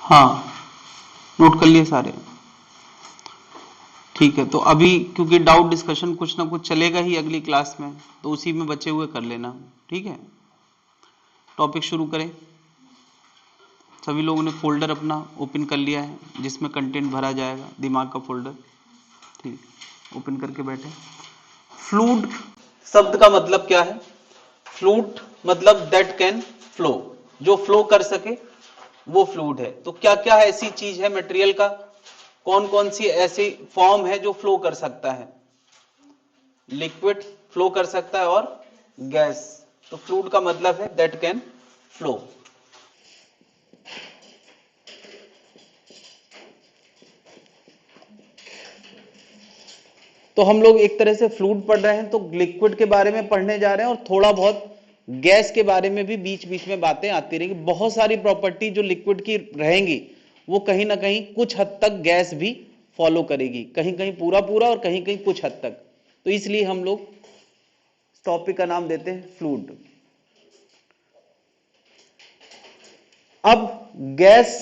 हाँ, नोट कर लिए सारे। ठीक है, तो अभी क्योंकि डाउट डिस्कशन कुछ ना कुछ चलेगा ही अगली क्लास में, तो उसी में बचे हुए कर लेना। ठीक है, टॉपिक शुरू करें। सभी लोगों ने फोल्डर अपना ओपन कर लिया है जिसमें कंटेंट भरा जाएगा, दिमाग का फोल्डर। ठीक, ओपन करके बैठे। फ्लूड शब्द का मतलब क्या है? फ्लूड मतलब दैट कैन फ्लो, जो फ्लो कर सके वो फ्लूड है। तो क्या क्या ऐसी चीज है मटेरियल का, कौन कौन सी ऐसी फॉर्म है जो फ्लो कर सकता है? लिक्विड फ्लो कर सकता है और गैस। तो फ्लूड का मतलब है दैट कैन फ्लो। तो हम लोग एक तरह से फ्लूइड पढ़ रहे हैं, तो लिक्विड के बारे में पढ़ने जा रहे हैं और थोड़ा बहुत गैस के बारे में भी बीच बीच में बातें आती रहेंगी। बहुत सारी प्रॉपर्टी जो लिक्विड की रहेंगी वो कहीं ना कहीं कुछ हद तक गैस भी फॉलो करेगी, कहीं कहीं पूरा पूरा और कहीं कहीं कुछ हद तक। तो इसलिए हम लोग टॉपिक का नाम देते हैं फ्लूइड। अब गैस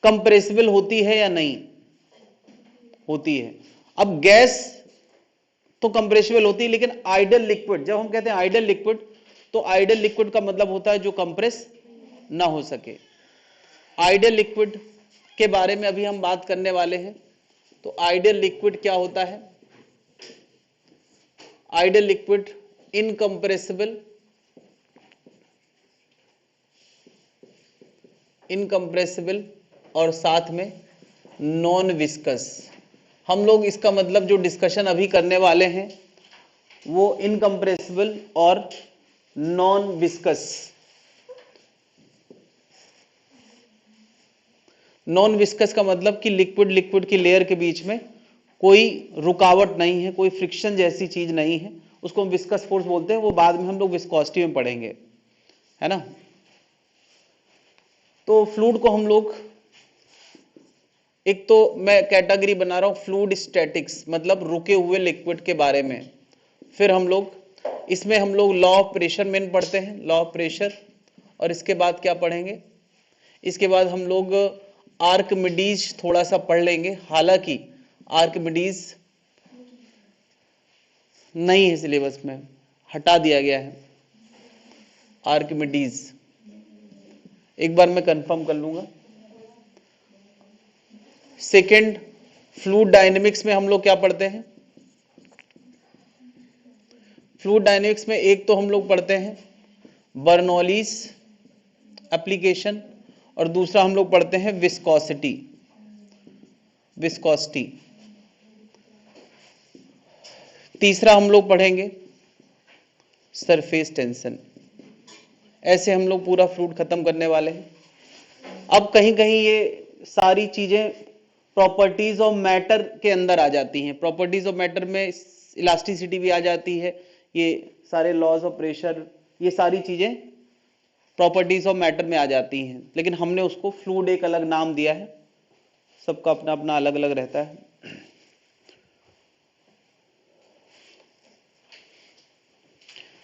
कंप्रेसिबल होती है या नहीं? होती है। अब गैस तो कंप्रेसिबल होती है, लेकिन आइडल लिक्विड, जब हम कहते हैं आइडल लिक्विड, तो आइडल लिक्विड का मतलब होता है जो कंप्रेस ना हो सके। आइडल लिक्विड के बारे में अभी हम बात करने वाले हैं। तो आइडल लिक्विड क्या होता है? आइडल लिक्विड इनकंप्रेसिबल, इनकंप्रेसिबल और साथ में नॉन विस्कस। हम लोग इसका मतलब जो डिस्कशन अभी करने वाले हैं वो इनकंप्रेसिबल और नॉन विस्कस। नॉन विस्कस का मतलब कि लिक्विड लिक्विड की लेयर के बीच में कोई रुकावट नहीं है, कोई फ्रिक्शन जैसी चीज नहीं है, उसको हम विस्कस फोर्स बोलते हैं। वो बाद में हम लोग विस्कोसिटी में पढ़ेंगे, है ना। तो फ्लूइड को हम लोग, एक तो मैं कैटेगरी बना रहा हूं फ्लूइड स्टैटिक्स, मतलब रुके हुए लिक्विड के बारे में। फिर हम लोग इसमें हम लोग लॉ ऑफ प्रेशर मेन पढ़ते हैं, लॉ ऑफ प्रेशर। और इसके बाद क्या पढ़ेंगे? इसके बाद हम लोग आर्किमिडीज थोड़ा सा पढ़ लेंगे, हालांकि आर्किमिडीज नहीं है सिलेबस में, हटा दिया गया है आर्किमिडीज। एक बार मैं कंफर्म कर लूंगा। सेकंड, फ्लूइड डायनेमिक्स में हम लोग क्या पढ़ते हैं? फ्लूइड डायनेमिक्स में एक तो हम लोग पढ़ते हैं बर्नौलीज एप्लीकेशन, और दूसरा हम लोग पढ़ते हैं विस्कोसिटी, विस्कोसिटी। तीसरा हम लोग पढ़ेंगे सरफेस टेंशन। ऐसे हम लोग पूरा फ्लूइड खत्म करने वाले हैं। अब कहीं कहीं ये सारी चीजें प्रॉपर्टीज ऑफ मैटर के अंदर आ जाती हैं। प्रॉपर्टीज ऑफ मैटर में इलास्टिसिटी भी आ जाती है, ये सारे लॉज ऑफ प्रेशर, ये सारी चीजें प्रॉपर्टीज ऑफ मैटर में आ जाती हैं। लेकिन हमने उसको फ्लूइड एक अलग नाम दिया है, सबका अपना अपना अलग अलग रहता है।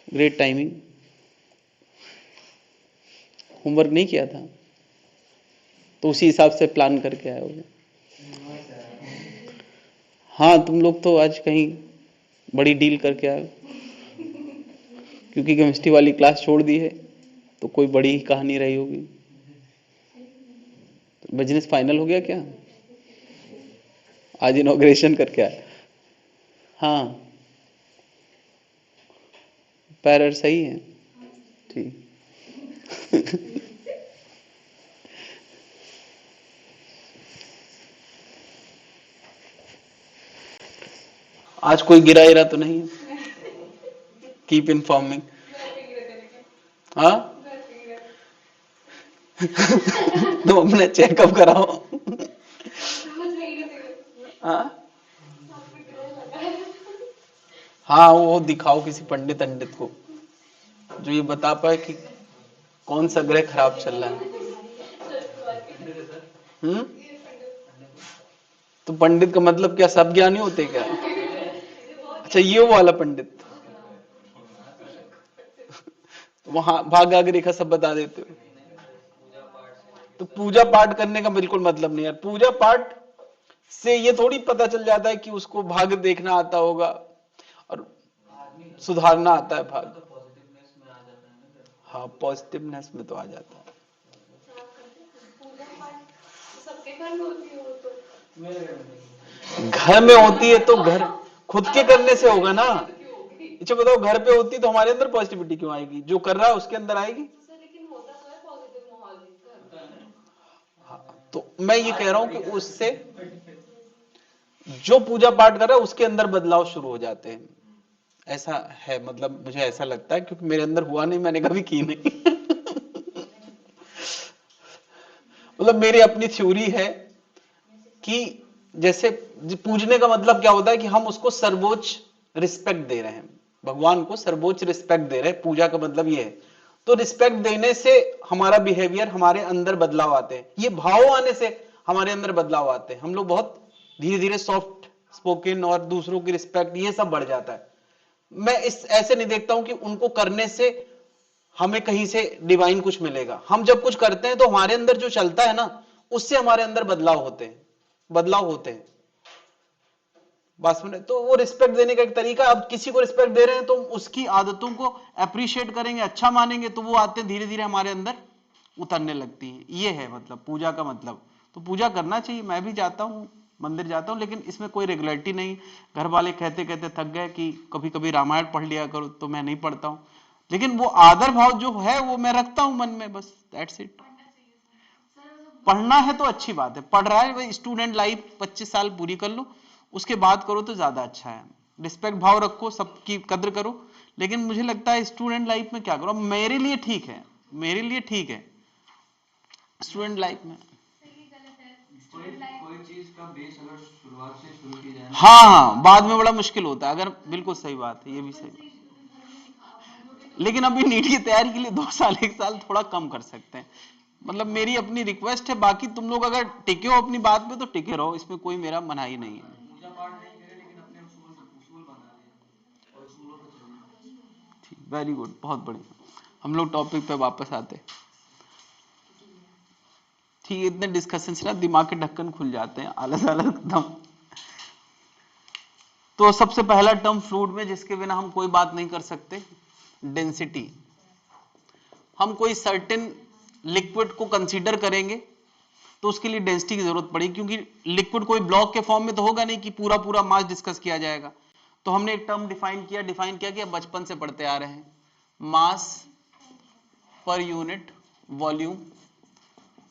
Great timing. होमवर्क नहीं किया था तो उसी हिसाब से प्लान करके आए होगे। हाँ, तुम लोग तो आज कहीं बड़ी डील करके आए हो, क्योंकि केमिस्ट्री वाली क्लास छोड़ दी है तो कोई बड़ी ही कहानी रही होगी। तो बिजनेस फाइनल हो गया क्या? आज इनॉग्रेशन करके आए। हाँ, पैर सही है, ठीक। आज कोई गिरा इरा तो नहीं? Keep informing. हाँ। तुम अपना चेकअप कराओ। हाँ, हाँ, वो दिखाओ किसी पंडित अंडित को जो ये बता पाए कि कौन सा ग्रह खराब चल रहा है। हम्म। तो पंडित का मतलब क्या सब ज्ञानी होते क्या? अच्छा, ये वाला पंडित, वहां भाग आगे रेखा सब बता देते हो। तो पूजा पाठ करने का बिल्कुल मतलब नहीं यार। पूजा पाठ से ये थोड़ी पता चल जाता है कि उसको भाग देखना आता होगा और सुधारना आता है भाग। हाँ, पॉजिटिवनेस में तो आ जाता है। घर में होती है तो घर खुद के करने से होगा ना। अच्छा बताओ, घर पे होती तो हमारे अंदर पॉजिटिविटी क्यों आएगी? जो कर रहा है उसके अंदर आएगी। हाँ, तो मैं ये कह रहा हूं कि उससे जो पूजा पाठ कर रहा है उसके अंदर बदलाव शुरू हो जाते हैं। ऐसा है, मतलब मुझे ऐसा लगता है, क्योंकि मेरे अंदर हुआ नहीं, मैंने कभी की नहीं। मतलब मेरी अपनी थ्योरी है कि जैसे पूजने का मतलब क्या होता है कि हम उसको सर्वोच्च रिस्पेक्ट दे रहे हैं, भगवान को सर्वोच्च रिस्पेक्ट दे रहे हैं। पूजा का मतलब ये है। तो रिस्पेक्ट देने से हमारा बिहेवियर, हमारे अंदर बदलाव आते हैं। ये भाव आने से हमारे अंदर बदलाव आते हैं। हम लोग बहुत धीरे धीरे सॉफ्ट स्पोकन और दूसरों की रिस्पेक्ट, ये सब बढ़ जाता है। मैं इस ऐसे नहीं देखता हूं कि उनको करने से हमें कहीं से डिवाइन कुछ मिलेगा। हम जब कुछ करते हैं तो हमारे अंदर जो चलता है ना, उससे हमारे अंदर बदलाव होते हैं, बदलाव होते हैं। बस में तो वो रिस्पेक्ट देने का एक तरीका। अब किसी को रिस्पेक्ट दे रहे हैं तो उसकी आदतों को अप्रिशिएट करेंगे, अच्छा मानेंगे, तो वो आते धीरे धीरे हमारे अंदर उतरने लगती है। ये है मतलब पूजा का मतलब। तो पूजा करना चाहिए, मैं भी जाता हूँ, मंदिर जाता हूँ, लेकिन इसमें कोई रेगुलरिटी नहीं। घर वाले कहते कहते थक गए कि कभी कभी रामायण पढ़ लिया करो, तो मैं नहीं पढ़ता हूँ। लेकिन वो आदर भाव जो है वो मैं रखता हूँ मन में, बस दैट्स इट। पढ़ना है तो अच्छी बात है, पढ़ रहा है भाई, स्टूडेंट लाइफ 25 साल पूरी कर लो, उसके बाद करो तो ज्यादा अच्छा है। रिस्पेक्ट भाव रखो, सबकी कद्र करो। लेकिन मुझे लगता है स्टूडेंट लाइफ में क्या करो, मेरे लिए ठीक है, मेरे लिए ठीक है स्टूडेंट लाइफ में। कोई चीज का बेस अगर शुरुआत से शुरू की जाए, हाँ हाँ, बाद में बड़ा मुश्किल होता है। अगर बिल्कुल सही बात है, ये भी सही। लेकिन अभी नीट की तैयारी के लिए 2 साल 1 साल थोड़ा कम कर सकते हैं, मतलब मेरी अपनी रिक्वेस्ट है। बाकी तुम लोग अगर टिके हो अपनी बात पे तो टिके रहो, इसमें कोई मेरा मनाही नहीं है। पूजा पाठ नहीं करे लेकिन अपने उसूल बना लिया और उसूलों पे चले। ठीक, वेरी गुड, बहुत बढ़िया। हम लोग टॉपिक पे वापस आते। ठीक है, इतने डिस्कशन से ना दिमाग के ढक्कन खुल जाते हैं, आलस आलस एकदम। तो सबसे पहला टर्म फ्लूइड में जिसके बिना हम कोई बात नहीं कर सकते, डेंसिटी। हम कोई सर्टेन लिक्विड को कंसीडर करेंगे तो उसके लिए डेंसिटी की जरूरत पड़ेगी, क्योंकि लिक्विड कोई ब्लॉक के फॉर्म में तो होगा नहीं कि पूरा पूरा मास डिस्कस किया जाएगा। तो हमने एक टर्म डिफाइन किया कि बचपन से पढ़ते आ रहे हैं, मास पर यूनिट वॉल्यूम।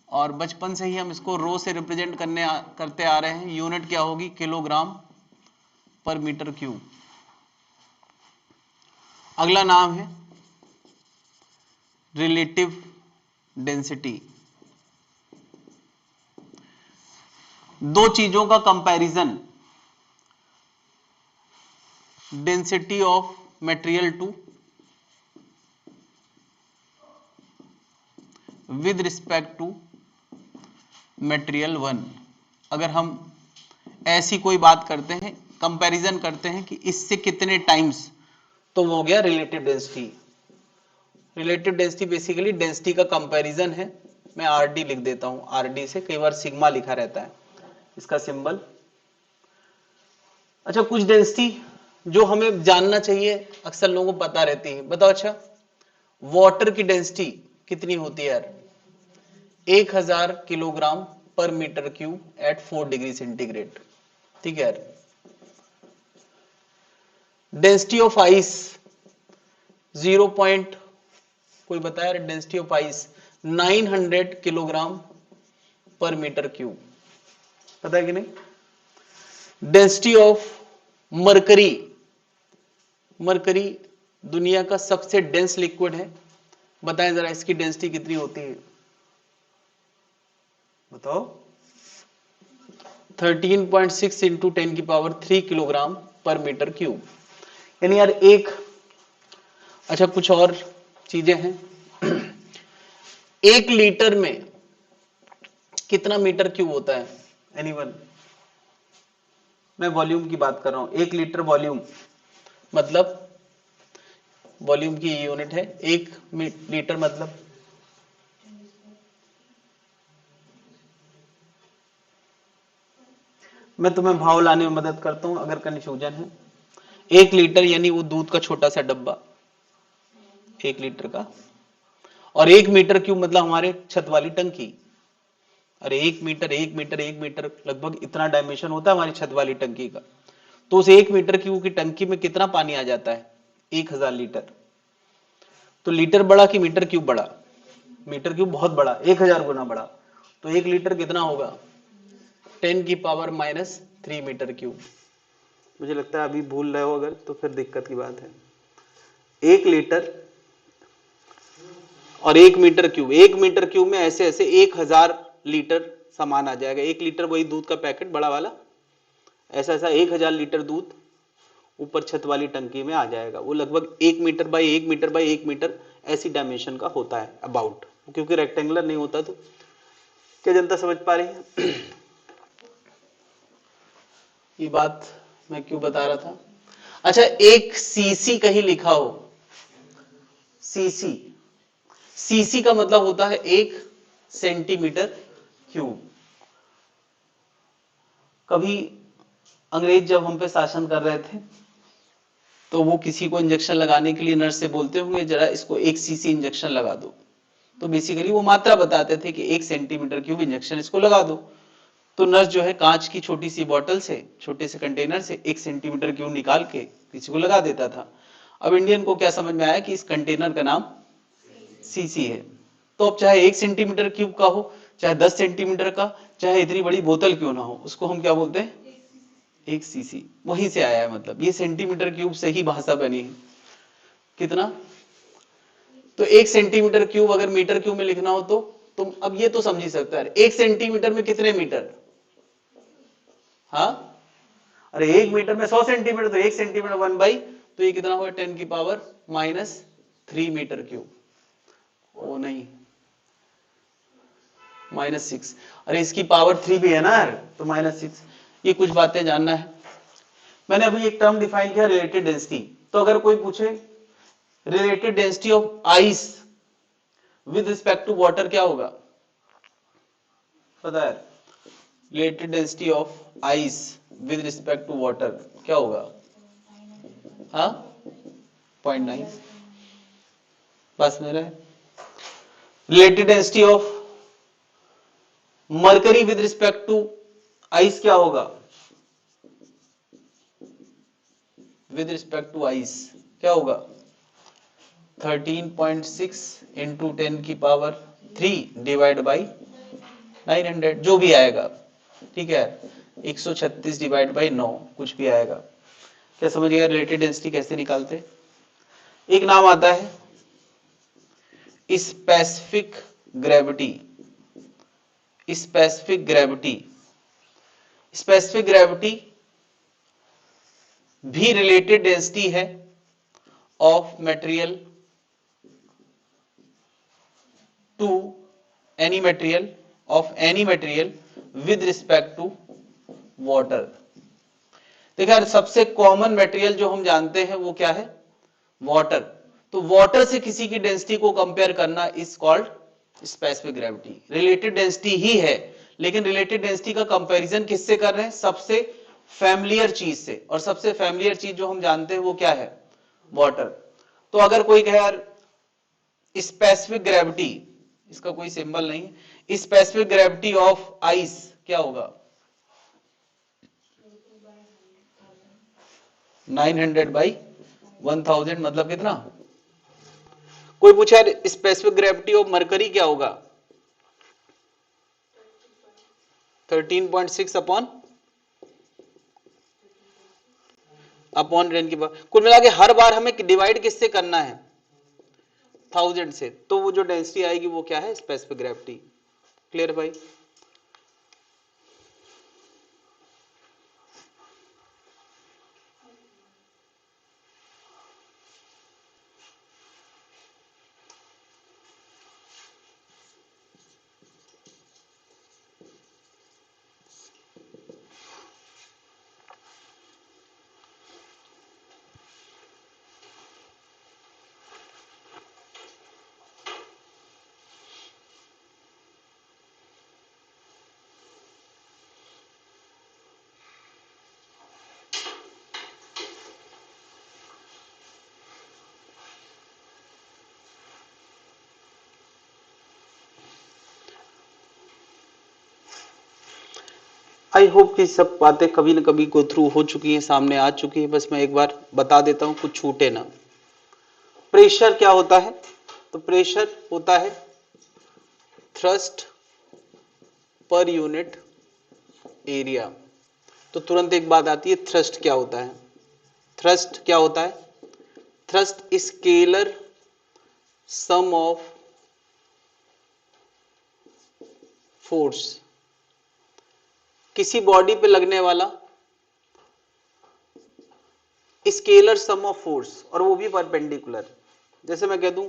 और बचपन से ही हम इसको रो से रिप्रेजेंट करते आ रहे हैं। यूनिट क्या होगी? Kilogram per metre cube. अगला नाम है रिलेटिव डेंसिटी। दो चीजों का comparison, density of material two with respect to material one. अगर हम ऐसी कोई बात करते हैं, कंपैरिजन करते हैं कि इससे कितने टाइम्स, तो वो हो गया relative density. Relative density basically density का कंपैरिजन है। मैं आरडी लिख देता हूं, आरडी से कई बार सिग्मा लिखा रहता है इसका सिंबल। अच्छा, कुछ डेंसिटी जो हमें जानना चाहिए, अक्सर लोगों को पता रहती है। बताओ, अच्छा वाटर की डेंसिटी कितनी होती है यार? 1000 kilogram per metre cube at 4 degree centigrade. ठीक है यार। डेंसिटी ऑफ आइस 0 पॉइंट, कोई बताया? Density of ice 900 kilogram per metre cube, पता है कि नहीं? डेंसिटी ऑफ मरकरी, मरकरी दुनिया का सबसे डेंस लिक्विड है। बताएं जरा इसकी डेंसिटी कितनी होती है? बताओ। 13.6 into 10⁻³ kilogram per metre cube. यानी यार एक, अच्छा कुछ और चीजें हैं। 1 लीटर में कितना मीटर क्यूब होता है? एनीवन? मैं वॉल्यूम की बात कर रहा हूं। 1 लीटर वॉल्यूम मतलब, वॉल्यूम की यूनिट है 1 लीटर, मतलब मैं तुम्हें भाव लाने में मदद करता हूं अगर कंफ्यूजन है। 1 लीटर यानी वो दूध का छोटा सा डब्बा 1 लीटर का, और 1 मीटर क्यूब मतलब हमारे छत वाली टंकी। अरे 1 मीटर 1 मीटर 1 मीटर लगभग इतना डायमेंशन होता है हमारी छत वाली टंकी का। तो उस 1 मीटर क्यूब की टंकी में कितना पानी आ जाता है? 1000 लीटर। तो लीटर बड़ा कि मीटर क्यूब बड़ा? मीटर क्यूब बहुत बड़ा, 1000 गुना बड़ा। तो 1 लीटर कितना होगा? 10⁻³ मीटर क्यूब। मुझे लगता है अभी भूल रहे हो अगर तो फिर दिक्कत की बात है। 1 लीटर और 1 मीटर क्यूब, 1 मीटर क्यूब में ऐसे ऐसे 1000 लीटर सामान आ जाएगा। 1 लीटर वही दूध का पैकेट बड़ा वाला, ऐसा ऐसा 1000 लीटर दूध ऊपर छत वाली टंकी में आ जाएगा। वो लगभग 1 metre by 1 metre by 1 metre ऐसी डायमेंशन का होता है अबाउट, क्योंकि रेक्टेंगुलर नहीं होता। तो क्या जनता समझ पा रही है ये बात मैं क्यों बता रहा था? अच्छा, एक सीसी कहीं लिखा हो, सीसी, सीसी का मतलब होता है 1 सेंटीमीटर क्यूब। कभी अंग्रेज जब हम पे शासन कर रहे थे तो वो किसी को इंजेक्शन लगाने के लिए नर्स से बोलते होंगे जरा इसको 1 सीसी इंजेक्शन लगा दो। तो बेसिकली वो मात्रा बताते थे कि 1 सेंटीमीटर क्यूब इंजेक्शन इसको लगा दो। तो नर्स जो है कांच की छोटी सी बोतल से, छोटे से कंटेनर से 1 सेंटीमीटर क्यूब निकाल के किसी को लगा देता था। अब इंडियन को क्या समझ में आया कि इस कंटेनर का नाम सीसी है। तो अब चाहे 1 सेंटीमीटर क्यूब का हो, चाहे 10 सेंटीमीटर का, चाहे इतनी बड़ी बोतल क्यों ना हो, उसको हम क्या बोलते हैं? 1 सीसी। वहीं से आया है, मतलब ये सेंटीमीटर क्यूब से ही भाषा बनी है। कितना? तो 1 सेंटीमीटर क्यूब अगर मीटर क्यूब में लिखना हो तो तुम अब ये तो समझ ही सकता है 1 सेंटीमीटर में कितने मीटर? हाँ, अरे 1 मीटर में 100 सेंटीमीटर, तो 1 सेंटीमीटर 1/, तो ये कितना हुआ? 10⁻³ मीटर क्यूब। ओ नहीं, -6। अरे इसकी पावर 3 भी है ना यार, तो -6। ये कुछ बातें जानना है। मैंने अभी एक टर्म डिफाइन किया, रिलेटेड डेंसिटी। तो अगर कोई पूछे related density of ice with respect to water क्या होगा? पता है? Related density of ice with respect to water क्या होगा? हाँ, 0.9। बस मेरा है। Related density of mercury with respect to ice क्या होगा? विद रिस्पेक्ट टू आइस क्या होगा? 13.6 इंटू 10⁻³ डिवाइड बाई 900, जो भी आएगा। ठीक है, 136 डिवाइड बाई 9 कुछ भी आएगा। क्या समझ गया रिलेटेड डेंसिटी कैसे निकालते? एक नाम आता है specific gravity. Specific gravity, specific gravity भी रिलेटेड डेंसिटी है of material to any material, of any material with respect to water. देखिए यार, सबसे कॉमन मटेरियल जो हम जानते हैं वो क्या है? वाटर। तो वाटर से किसी की डेंसिटी को कंपेयर करना is called specific gravity. Related density ही है, लेकिन रिलेटेड डेंसिटी का कंपैरिजन किससे कर रहे हैं? सबसे फैमिलियर चीज से, और सबसे फैमिलियर चीज जो हम जानते हैं वो क्या है? वाटर। तो अगर कोई कहे यार स्पेसिफिक ग्रेविटी, इसका कोई सिंबल नहीं, स्पेसिफिक ग्रेविटी ऑफ आइस क्या होगा? 900/1000, मतलब कितना? कोई पूछा स्पेसिफिक ग्रेविटी ऑफ मरकरी क्या होगा? 13.6 अपॉन 10 की पावर। कुल मिला के हर बार हमें डिवाइड किससे करना है? 1000 से। तो वो जो डेंसिटी आएगी वो क्या है? Specific gravity. क्लियर भाई? आई होप कि सब बातें कभी न कभी गो थ्रू हो चुकी हैं, सामने आ चुकी है, बस मैं एक बार बता देता हूं, कुछ छूटे ना। प्रेशर क्या होता है? तो प्रेशर होता है थ्रस्ट पर यूनिट एरिया। तो तुरंत एक बात आती है, थ्रस्ट क्या होता है? थ्रस्ट क्या होता है? Thrust scalar sum of force, किसी बॉडी पे लगने वाला स्केलर सम ऑफ फोर्स, और वो भी परपेंडिकुलर। जैसे मैं कह दूं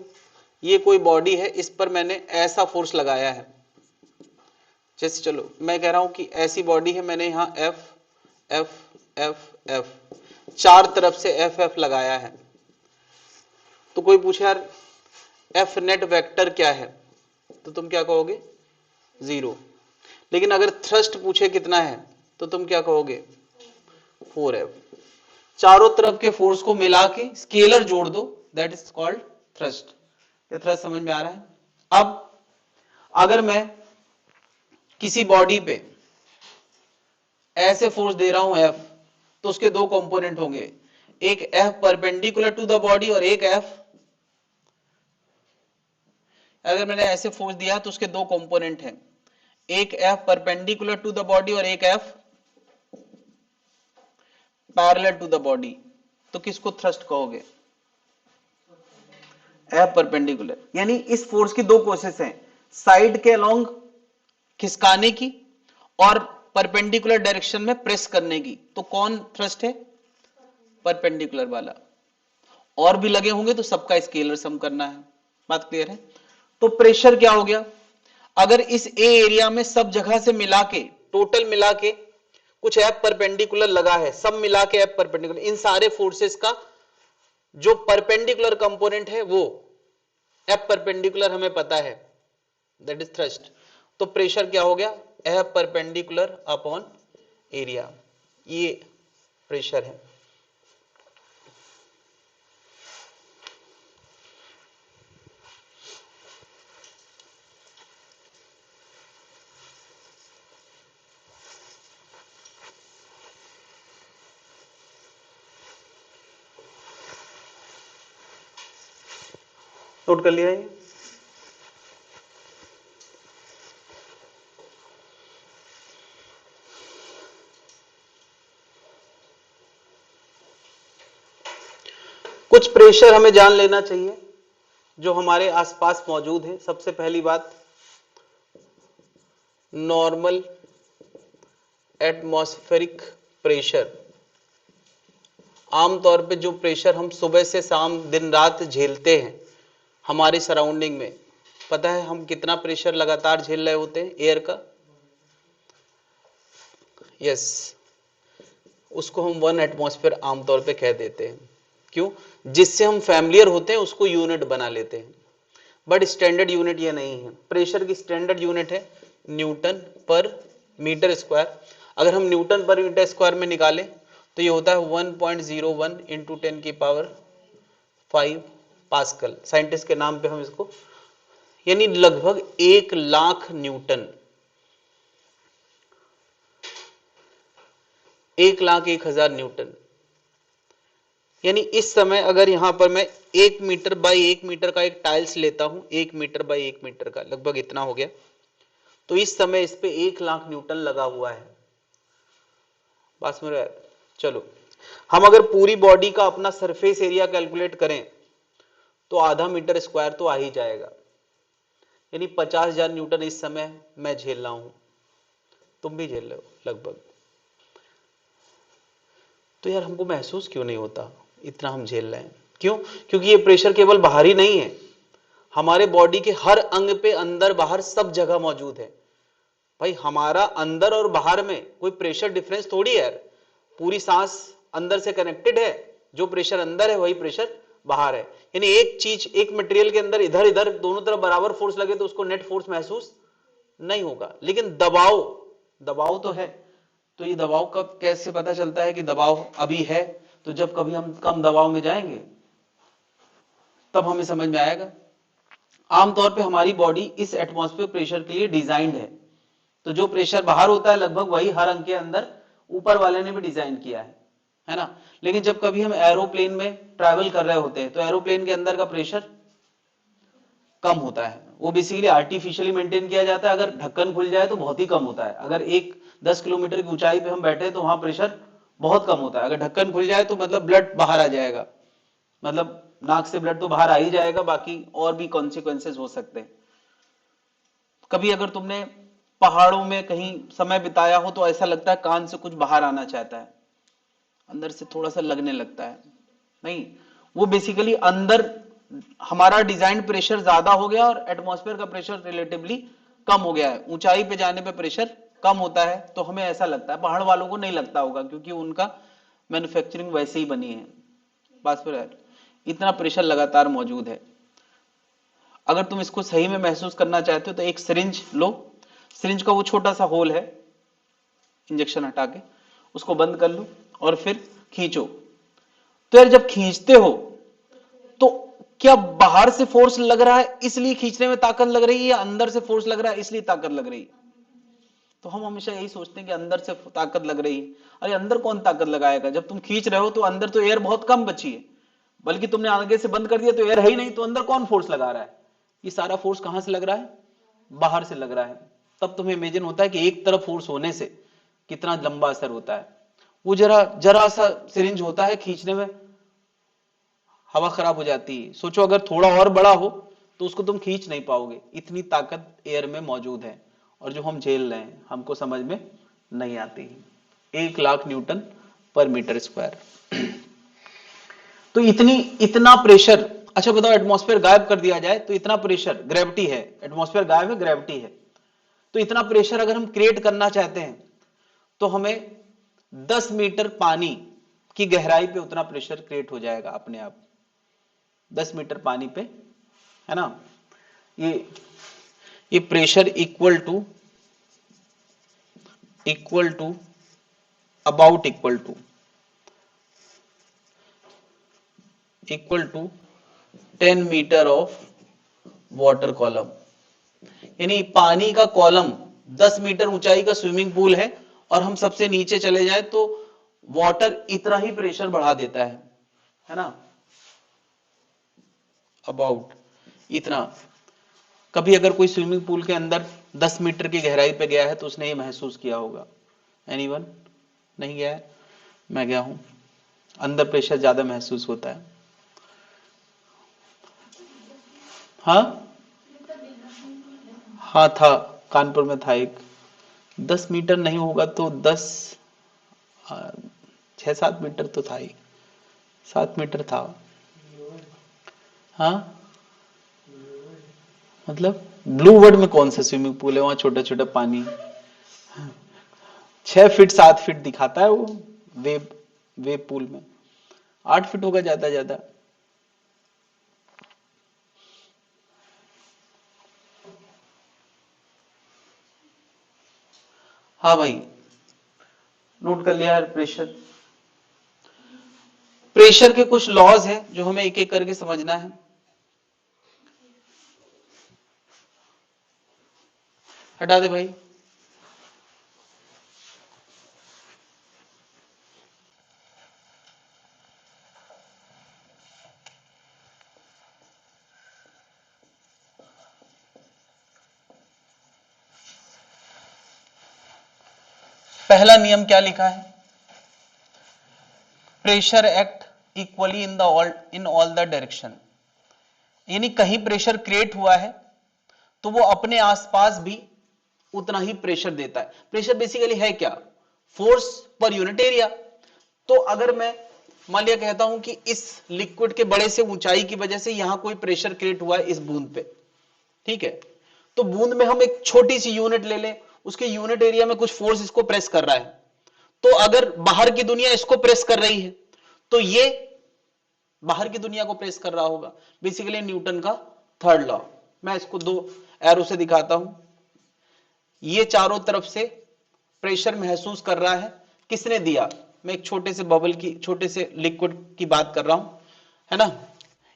ये कोई बॉडी है, इस पर मैंने ऐसा फोर्स लगाया है, जैसे चलो मैं कह रहा हूं कि ऐसी बॉडी है, मैंने यहां एफ एफ एफ एफ चार तरफ से एफ एफ लगाया है। तो कोई पूछे यार एफ नेट वेक्टर क्या है, तो तुम क्या कहोगे? 0। लेकिन अगर थ्रस्ट पूछे कितना है, तो तुम क्या कहोगे? 4F। चारों तरफ के फोर्स को मिला के स्केलर जोड़ दो, दैट इज कॉल्ड थ्रस्ट। ये थ्रस्ट समझ में आ रहा है? अब अगर मैं किसी बॉडी पे ऐसे फोर्स दे रहा हूं F, तो उसके दो कंपोनेंट होंगे, एक F perpendicular to the body और एक F, अगर मैंने ऐसे फोर्स दिया तो उसके दो कंपोनेंट हैं, एक F perpendicular to the body और एक F parallel to the body. तो किसको थ्रस्ट कहोगे? F perpendicular. यानी इस फोर्स की दो प्रोसेस हैं, साइड के अलोंग खिसकाने की और परपेंडिकुलर डायरेक्शन में प्रेस करने की। तो कौन थ्रस्ट है? परपेंडिकुलर वाला। और भी लगे होंगे तो सबका स्केलर सम करना है। बात क्लियर है? तो प्रेशर क्या हो गया? अगर इस ए एरिया में सब जगह से मिला के, टोटल मिला के कुछ एफ परपेंडिकुलर लगा है, सब मिला के एफ परपेंडिकुलर, इन सारे फोर्सेस का जो परपेंडिकुलर कंपोनेंट है वो एफ परपेंडिकुलर हमें पता है, दैट इज थ्रस्ट। तो प्रेशर क्या हो गया? एफ परपेंडिकुलर अपॉन एरिया, ये प्रेशर है। नोट कर लिया ये? कुछ प्रेशर हमें जान लेना चाहिए जो हमारे आसपास मौजूद है। सबसे पहली बात, नॉर्मल एटमॉस्फेरिक प्रेशर। आमतौर पे जो प्रेशर हम सुबह से शाम दिन रात झेलते हैं हमारी सराउंडिंग में, पता है हम कितना प्रेशर लगातार झेल रहे होते हैं एयर का? यस, उसको हम 1 एटमॉस्फेयर आमतौर पे कह देते हैं। क्यों? जिससे हम फैमिलियर होते हैं उसको यूनिट बना लेते हैं, बट स्टैंडर्ड यूनिट ये नहीं है। प्रेशर की स्टैंडर्ड यूनिट है न्यूटन पर मीटर स्क्वायर। अगर हम न्यूटन पर मीटर स्क्वायर में निकालें तो ये होता है 1.01 इंटू 10 की पावर 5 पास्कल। साइंटिस्ट के नाम पे हम इसको, यानी लगभग 1,00,000 न्यूटन, 1,01,000 न्यूटन। यानी इस समय अगर यहां पर मैं 1 मीटर बाई 1 मीटर का एक टाइल्स लेता हूं, 1 मीटर बाई 1 मीटर का, लगभग इतना हो गया, तो इस समय इस पे 1,00,000 न्यूटन लगा हुआ है। बस मेरा, चलो हम अगर पूरी बॉडी का अपना सरफेस एरिया कैलकुलेट करें तो आधा मीटर स्क्वायर तो आ ही जाएगा। यानी 50,000 न्यूटन इस समय मैं झेल रहा हूं, तुम भी झेल रहे हो लगभग। तो यार हमको महसूस क्यों नहीं होता इतना हम झेल रहे हैं? क्यों? क्योंकि ये प्रेशर केवल बाहरी नहीं है, हमारे बॉडी के हर अंग पे अंदर बाहर सब जगह मौजूद है। भाई हमारा अंदर और बाहर में कोई प्रेशर डिफरेंस थोड़ी है यार। पूरी सांस अंदर से कनेक्टेड है, जो प्रेशर अंदर है वही प्रेशर बाहर है। यानी एक चीज, एक मटेरियल के अंदर इधर इधर दोनों तरफ बराबर फोर्स लगे तो उसको नेट फोर्स महसूस नहीं होगा, लेकिन दबाव, दबाव तो है। तो ये दबाव कब कैसे पता चलता है कि दबाव अभी है? तो जब कभी हम कम दबाव में जाएंगे तब हमें समझ में आएगा। आमतौर पे हमारी बॉडी इस एटमॉस्फेयर प्रेशर के लिए डिजाइंड है। तो जो प्रेशर बाहर होता है लगभग वही हर अंक के अंदर ऊपर वाले ने भी डिजाइन किया है ना। लेकिन जब कभी हम एरोप्लेन में ट्रैवल कर रहे होते हैं तो एरोप्लेन के अंदर का प्रेशर कम होता है, वो बेसिकली आर्टिफिशियली मेंटेन किया जाता है। अगर ढक्कन खुल जाए तो बहुत ही कम होता है। अगर 10 किलोमीटर की ऊंचाई पे हम बैठे तो वहां प्रेशर बहुत कम होता है। अगर ढक्कन खुल जाए तो मतलब ब्लड बाहर आ जाएगा, मतलब नाक से ब्लड तो बाहर आ ही जाएगा, बाकी और भी कॉन्सिक्वेंसेस हो सकते हैं। कभी अगर तुमने पहाड़ों में कहीं समय बिताया हो तो ऐसा लगता है कान से कुछ बाहर आना चाहता है, अंदर से थोड़ा सा लगने लगता है, नहीं, वो बेसिकली अंदर हमारा डिजाइन प्रेशर ज्यादा हो गया और एटमॉस्फेयर का प्रेशर रिलेटिवली कम हो गया है। ऊंचाई पे जाने पे प्रेशर कम होता है तो हमें ऐसा लगता है, पहाड़ वालों को नहीं लगता होगा क्योंकि उनका मैन्युफैक्चरिंग वैसे ही बनी है। बस फिर इतना प्रेशर लगातार मौजूद है। अगर तुम इसको सही में महसूस करना चाहते हो तो एक सिरिंज लो, सिरिंज का वो छोटा सा होल है, इंजेक्शन हटा के उसको बंद कर लो और फिर खींचो। तो यार जब खींचते हो तो क्या बाहर से फोर्स लग रहा है इसलिए खींचने में ताकत लग रही है, या अंदर से फोर्स लग रहा है इसलिए ताकत लग रही है? तो हम हमेशा यही सोचते हैं कि अंदर से ताकत लग रही है। अरे अंदर कौन ताकत लगाएगा? जब तुम खींच रहे हो तो अंदर तो एयर बहुत कम बची है, बल्कि तुमने आगे से बंद कर दिया तो एयर है ही नहीं, तो अंदर कौन फोर्स लगा रहा है? ये सारा फोर्स कहां से लग रहा है? बाहर से लग रहा है। तब तुम्हें इमेजिन होता है कि एक तरफ फोर्स होने से कितना लंबा असर होता है। वो जरा सा सिरिंज होता है, खींचने में हवा खराब हो जाती है। सोचो अगर थोड़ा और बड़ा हो तो उसको तुम खींच नहीं पाओगे, इतनी ताकत एयर में मौजूद है। और जो हम झेल रहे हैं हमको समझ में नहीं आती। 1,00,000 न्यूटन पर मीटर स्क्वायर। तो इतना प्रेशर। अच्छा बताओ, एटमॉस्फेयर गायब कर दिया जाए तो इतना प्रेशर, ग्रेविटी है, एटमॉस्फेयर गायब है, ग्रेविटी है, तो इतना प्रेशर अगर हम क्रिएट करना चाहते हैं तो हमें 10 मीटर पानी की गहराई पे उतना प्रेशर क्रिएट हो जाएगा अपने आप। 10 मीटर पानी पे, है ना। ये pressure equal to about equal to 10 metre of water column. यानी पानी का कॉलम 10 मीटर ऊंचाई का स्विमिंग पूल है और हम सबसे नीचे चले जाए तो वाटर इतना ही प्रेशर बढ़ा देता है ना, अबाउट इतना। कभी अगर कोई स्विमिंग पूल के अंदर 10 मीटर की गहराई पे गया है तो उसने ये महसूस किया होगा? एनीवन? नहीं गया है? मैं गया हूं। अंदर प्रेशर ज्यादा महसूस होता है। हाँ था, कानपुर में था एक। 10 मीटर नहीं होगा तो 6-7 मीटर तो था ही, 7 मीटर था। हाँ मतलब ब्लू वर्ड में कौन सा स्विमिंग पूल है? वहां छोटा छोटा पानी, 6 फीट 7 फीट दिखाता है वो वेब पूल में। 8 फीट होगा ज्यादा ज्यादा। हाँ भाई, नोट कर लिया यार। प्रेशर के कुछ लॉज हैं जो हमें एक एक करके समझना है। हटा दे भाई। पहला नियम क्या लिखा है? Pressure act equally in all the direction. यानी कहीं प्रेशर क्रिएट हुआ है तो वो अपने आसपास भी उतना ही प्रेशर देता है। प्रेशर बेसिकली है क्या? Force per unit area. तो अगर मैं मान लिया कहता हूं कि इस लिक्विड के बड़े से ऊंचाई की वजह से यहां कोई प्रेशर क्रिएट हुआ है इस बूंद पे, ठीक है, तो बूंद में हम एक छोटी सी यूनिट ले लें, उसके यूनिट एरिया में कुछ फोर्स इसको प्रेस कर रहा है, तो अगर बाहर की दुनिया इसको प्रेस कर रही है तो ये बाहर की दुनिया को प्रेस कर रहा होगा। बेसिकली न्यूटन का थर्ड लॉ। मैं इसको 2 एरो से दिखाता हूं। ये चारों तरफ से प्रेशर महसूस कर रहा है, किसने दिया? मैं एक छोटे से बबल की, छोटे से लिक्विड की बात कर रहा हूं, है ना।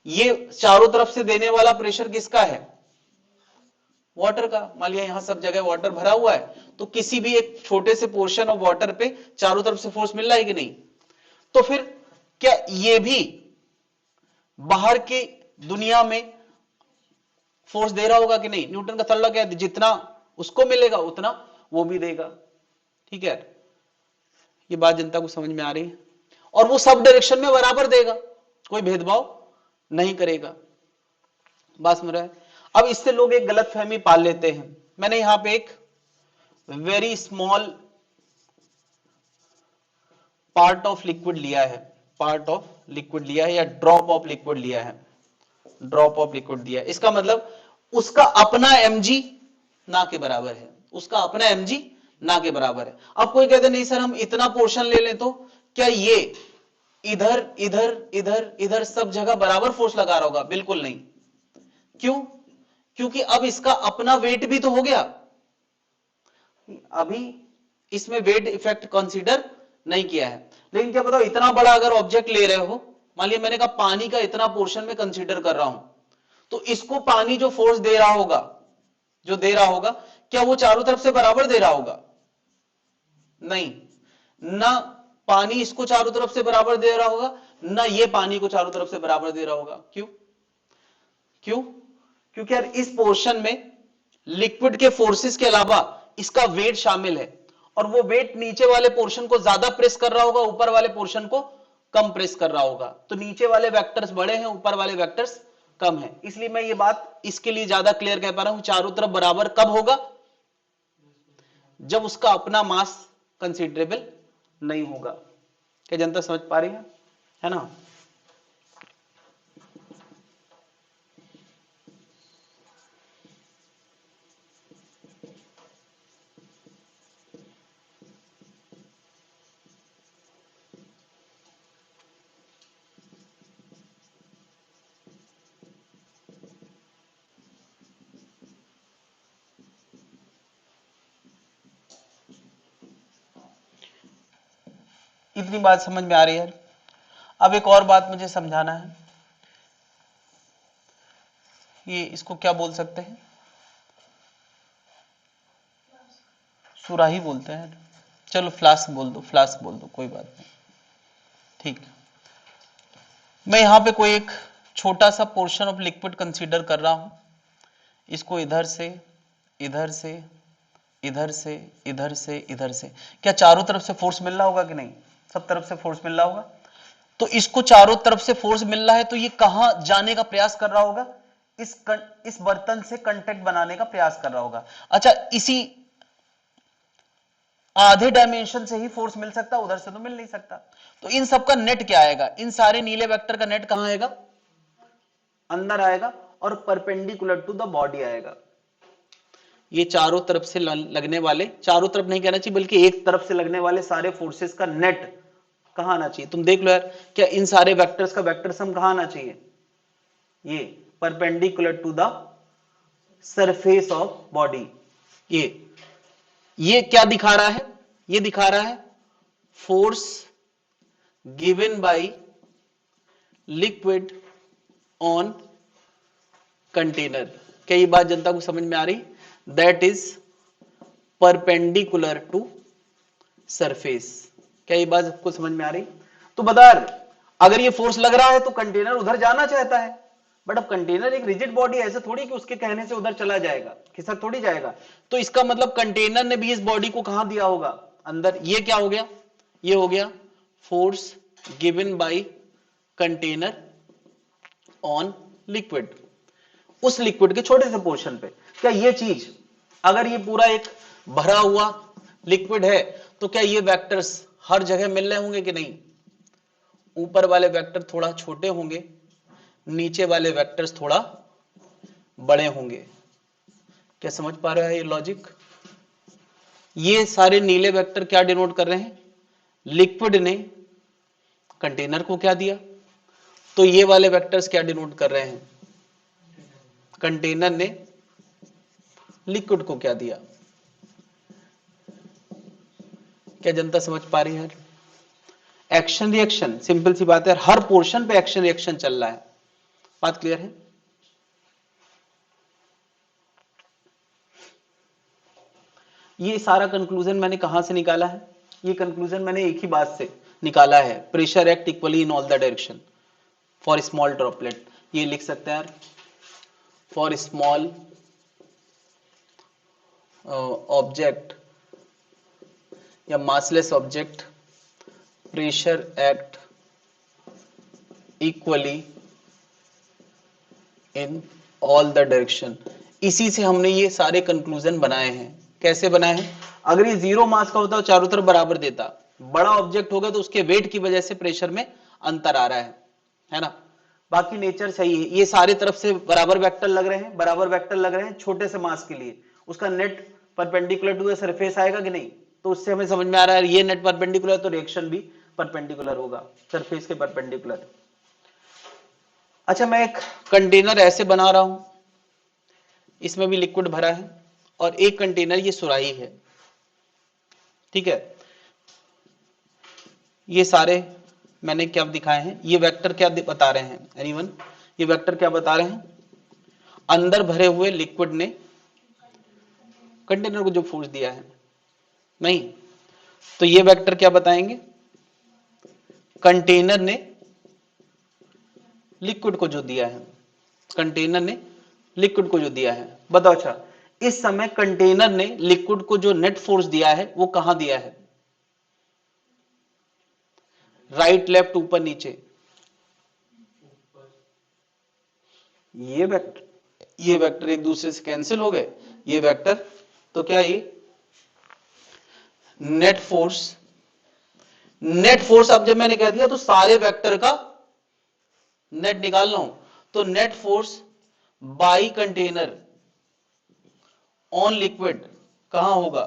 ये चारों तरफ से देने वाला प्रेशर किसका है? वाटर का। मान लिया यहां सब जगह वाटर भरा हुआ है, तो किसी भी एक छोटे से पोर्शन ऑफ वाटर पे चारों तरफ से फोर्स मिल रहा है कि नहीं? तो फिर क्या ये भी बाहर के दुनिया में फोर्स दे रहा होगा कि नहीं? न्यूटन का थर्ड लॉ क्या है? जितना उसको मिलेगा उतना वो भी देगा। ठीक है, ये बात जनता को समझ में आ रही है? और वो सब डायरेक्शन में बराबर देगा, कोई भेदभाव नहीं करेगा। बात समझ रहा है? अब इससे लोग एक गलत फहमी पाल लेते हैं। मैंने यहां पे एक very small part of liquid लिया है, पार्ट ऑफ लिक्विड लिया है, या ड्रॉप ऑफ लिक्विड लिया है, ड्रॉप ऑफ लिक्विड दिया है। इसका मतलब उसका अपना mg ना के बराबर है, उसका अपना mg ना के बराबर है। अब कोई कहते नहीं सर हम इतना पोर्शन ले लें, तो क्या ये इधर इधर इधर इधर सब जगह बराबर फोर्स लगा रहा होगा? बिल्कुल नहीं। क्यों? क्योंकि अब इसका अपना वेट भी तो हो गया, अभी इसमें वेट इफेक्ट कंसीडर नहीं किया है। लेकिन क्या बताओ, इतना बड़ा अगर ऑब्जेक्ट ले रहे हो, मान लिया मैंने कहा पानी का इतना पोर्शन में कंसीडर कर रहा हूं, तो इसको पानी जो फोर्स दे रहा होगा, जो दे रहा होगा, क्या वो चारों तरफ से बराबर दे रहा होगा? नहीं ना, पानी इसको चारों तरफ से बराबर दे रहा होगा, ना ये पानी को चारों तरफ से बराबर दे रहा होगा। क्यों? क्यों? क्योंकि यार इस पोर्शन में लिक्विड के फोर्सेस के अलावा इसका वेट शामिल है, और वो वेट नीचे वाले पोर्शन को ज्यादा प्रेस कर रहा होगा, ऊपर वाले पोर्शन को कम प्रेस कर रहा होगा। तो नीचे वाले वेक्टर्स बड़े हैं, ऊपर वाले वेक्टर्स कम है। इसलिए मैं ये बात इसके लिए ज्यादा क्लियर कह पा रहा हूं, चारों तरफ बराबर कब होगा? जब उसका अपना मास कंसीडरेबल नहीं होगा। क्या जनता समझ पा रही है ना? इतनी बात समझ में आ रही है? अब एक और बात मुझे समझाना है, ये इसको क्या बोल सकते हैं? सुराही बोलते हैं। चलो फ्लास्क बोल दो, फ्लास्क बोल दो, कोई बात नहीं। ठीक, मैं यहां पे कोई एक छोटा सा पोर्शन ऑफ लिक्विड कंसीडर कर रहा हूं, इसको इधर से इधर से इधर से इधर से इधर से, क्या चारों तरफ से फोर्स मिल रहा होगा कि नहीं? सब तरफ से फोर्स मिल रहा होगा। तो इसको चारों तरफ से फोर्स मिल रहा है, तो ये कहां जाने का प्रयास कर रहा होगा? इस बर्तन से कांटेक्ट बनाने का प्रयास कर रहा होगा। अच्छा, इसी आधे डायमेंशन से ही फोर्स मिल सकता, उधर से तो मिल नहीं सकता। तो इन सब का नेट क्या आएगा? इन सारे नीले वेक्टर का नेट कहां आएगा? अंदर आएगा, और परपेंडिकुलर टू द बॉडी आएगा। ये चारों तरफ से लगने वाले, चारों तरफ नहीं कहना चाहिए बल्कि एक तरफ से लगने वाले सारे फोर्सेस का नेट कहां आना चाहिए? तुम देख लो यार, क्या इन सारे वेक्टर्स का वेक्टर सम कहां आना चाहिए? ये perpendicular to the surface of body. ये क्या दिखा रहा है? ये दिखा रहा है force given by liquid on container. क्या ये बात जनता को समझ में आ रही? That is perpendicular to surface. क्या ये बात आपको समझ में आ रही? तो बता, अगर ये फोर्स लग रहा है तो कंटेनर उधर जाना चाहता है, बट अब कंटेनर एक रिजिड बॉडी है, ऐसे थोड़ी कि उसके कहने से उधर चला जाएगा, खिसक थोड़ी जाएगा। तो इसका मतलब कंटेनर ने भी इस बॉडी को कहां दिया होगा? अंदर। ये क्या हो गया? ये हो गया force given bye container on liquid, उस लिक्विड के छोटे से पोर्शन पे। क्या ये चीज, अगर ये पूरा एक भरा हुआ लिक्विड है, तो क्या ये वेक्टर्स हर जगह मिल रहे होंगे कि नहीं? ऊपर वाले वेक्टर थोड़ा छोटे होंगे, नीचे वाले वेक्टर्स थोड़ा बड़े होंगे। क्या समझ पा रहे हैं ये लॉजिक? ये सारे नीले वेक्टर क्या डिनोट कर रहे हैं? लिक्विड ने कंटेनर को क्या दिया। तो ये वाले वेक्टर्स क्या डिनोट कर रहे हैं? कंटेनर ने लिक्विड को क्या दिया। क्या जनता समझ पा रही है? एक्शन रिएक्शन, सिंपल सी बात है, हर पोर्शन पे एक्शन रिएक्शन चल रहा है। बात क्लियर है? ये सारा कंक्लूजन मैंने कहां से निकाला है? ये कंक्लूजन मैंने एक ही बात से निकाला है, pressure act equally in all the direction for small droplet. ये लिख सकते हैं यार, फॉर स्मॉल ऑब्जेक्ट या massless object pressure act equally in all the direction. इसी से हमने ये सारे कंक्लूजन बनाए हैं। कैसे बनाए हैं? अगर ये 0 मास का होता तो चारों तरफ बराबर देता, बड़ा ऑब्जेक्ट होगा तो उसके वेट की वजह से प्रेशर में अंतर आ रहा है ना। बाकी नेचर सही है, ये सारे तरफ से बराबर वेक्टर लग रहे हैं, बराबर वेक्टर लग रहे हैं छोटे से मास के लिए, उसका net perpendicular to the surface आएगा कि नहीं? तो उससे हमें समझ में आ रहा है ये नेट परपेंडिकुलर, तो रिएक्शन भी परपेंडिकुलर होगा, सरफेस के परपेंडिकुलर। अच्छा, मैं एक कंटेनर ऐसे बना रहा हूं, इसमें भी लिक्विड भरा है, और एक कंटेनर ये सुराही है, ठीक है। ये सारे मैंने क्या दिखाए हैं, ये वेक्टर क्या बता रहे हैं एनीवन? ये वेक्टर क्या बता रहे हैं? अंदर भरे हुए लिक्विड ने कंटेनर को जो फोर्स दिया है, नहीं तो ये वेक्टर क्या बताएंगे? कंटेनर ने लिक्विड को जो दिया है, कंटेनर ने लिक्विड को जो दिया है। बताओ अच्छा, इस समय कंटेनर ने लिक्विड को जो नेट फोर्स दिया है वो कहां दिया है? राइट, लेफ्ट, ऊपर, नीचे? ये वेक्टर एक दूसरे से कैंसिल हो गए, ये वेक्टर, तो क्या ये नेट फोर्स, नेट फोर्स अब जब मैंने कह दिया तो सारे वेक्टर का नेट निकालना हूं, तो net force by container on liquid कहां होगा?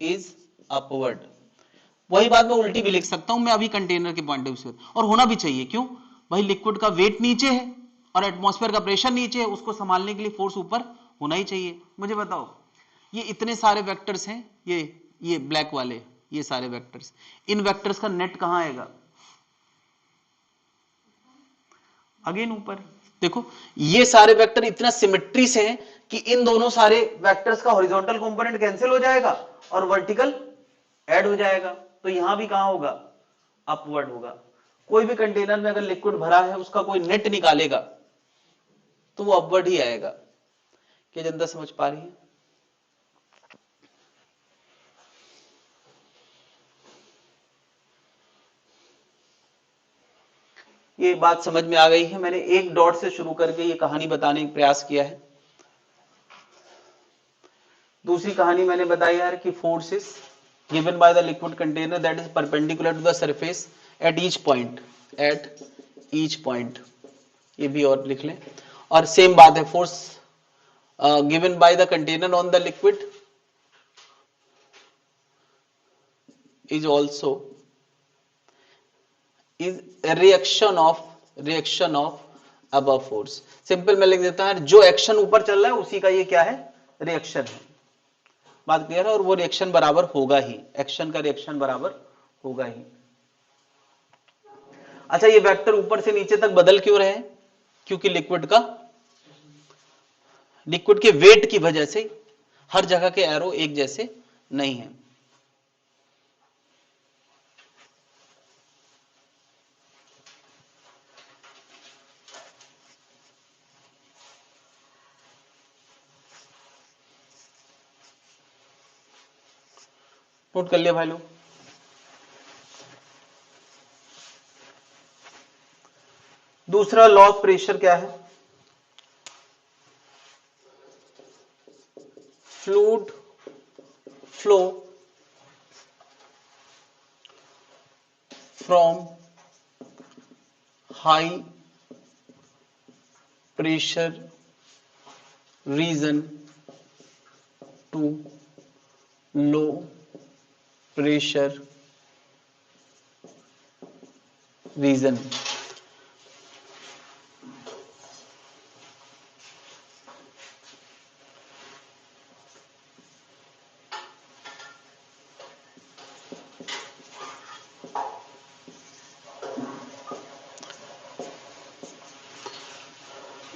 Is upward. वही बात मैं उल्टी भी लिख सकता हूं मैं अभी कंटेनर के पॉइंट ऑफ व्यू से, और होना भी चाहिए। क्यों भाई? लिक्विड का वेट नीचे है और एटमॉस्फेयर का प्रेशर नीचे है, उसको संभालने के लिए फोर्स ऊपर होना ही चाहिए। मुझे बताओ, ये इतने सारे वेक्टर्स हैं, ये ब्लैक वाले, ये सारे वेक्टर्स, इन वेक्टर्स का नेट कहां आएगा? अगेन ऊपर। देखो ये सारे वेक्टर इतना सिमेट्री से हैं कि इन दोनों सारे वेक्टर्स का हॉरिजॉन्टल कंपोनेंट कैंसिल हो जाएगा और वर्टिकल ऐड हो जाएगा, तो यहां भी कहां होगा? अपवर्ड होगा। कोई भी कंटेनर में अगर लिक्विड भरा है उसका कोई नेट निकालेगा तो वो अपवर्ड ही आएगा। क्या जनता समझ पा रही है? ये बात समझ में आ गई है? मैंने एक डॉट से शुरू करके ये कहानी बताने का प्रयास किया है। दूसरी कहानी मैंने बताई यार कि forces given by the liquid container that is perpendicular to the surface at each point, ये भी और लिख लें। और सेम बात है, force given by the container on the liquid is also is a reaction of above force। Simple में लिख देता है, जो एक्शन ऊपर चल रहा है उसी का ये क्या है? रिएक्शन है। बात क्लियर है? और वो रिएक्शन बराबर होगा ही, एक्शन का रिएक्शन बराबर होगा ही। अच्छा, ये वेक्टर ऊपर से नीचे तक बदल क्यों रहे हैं? क्योंकि लिक्विड के वेट की वजह से हर जगह के एरो एक जैसे नहीं है। नोट कर लिया भाई लोग? दूसरा लॉ ऑफ प्रेशर क्या है? Fluid flow from high pressure region to low pressure region.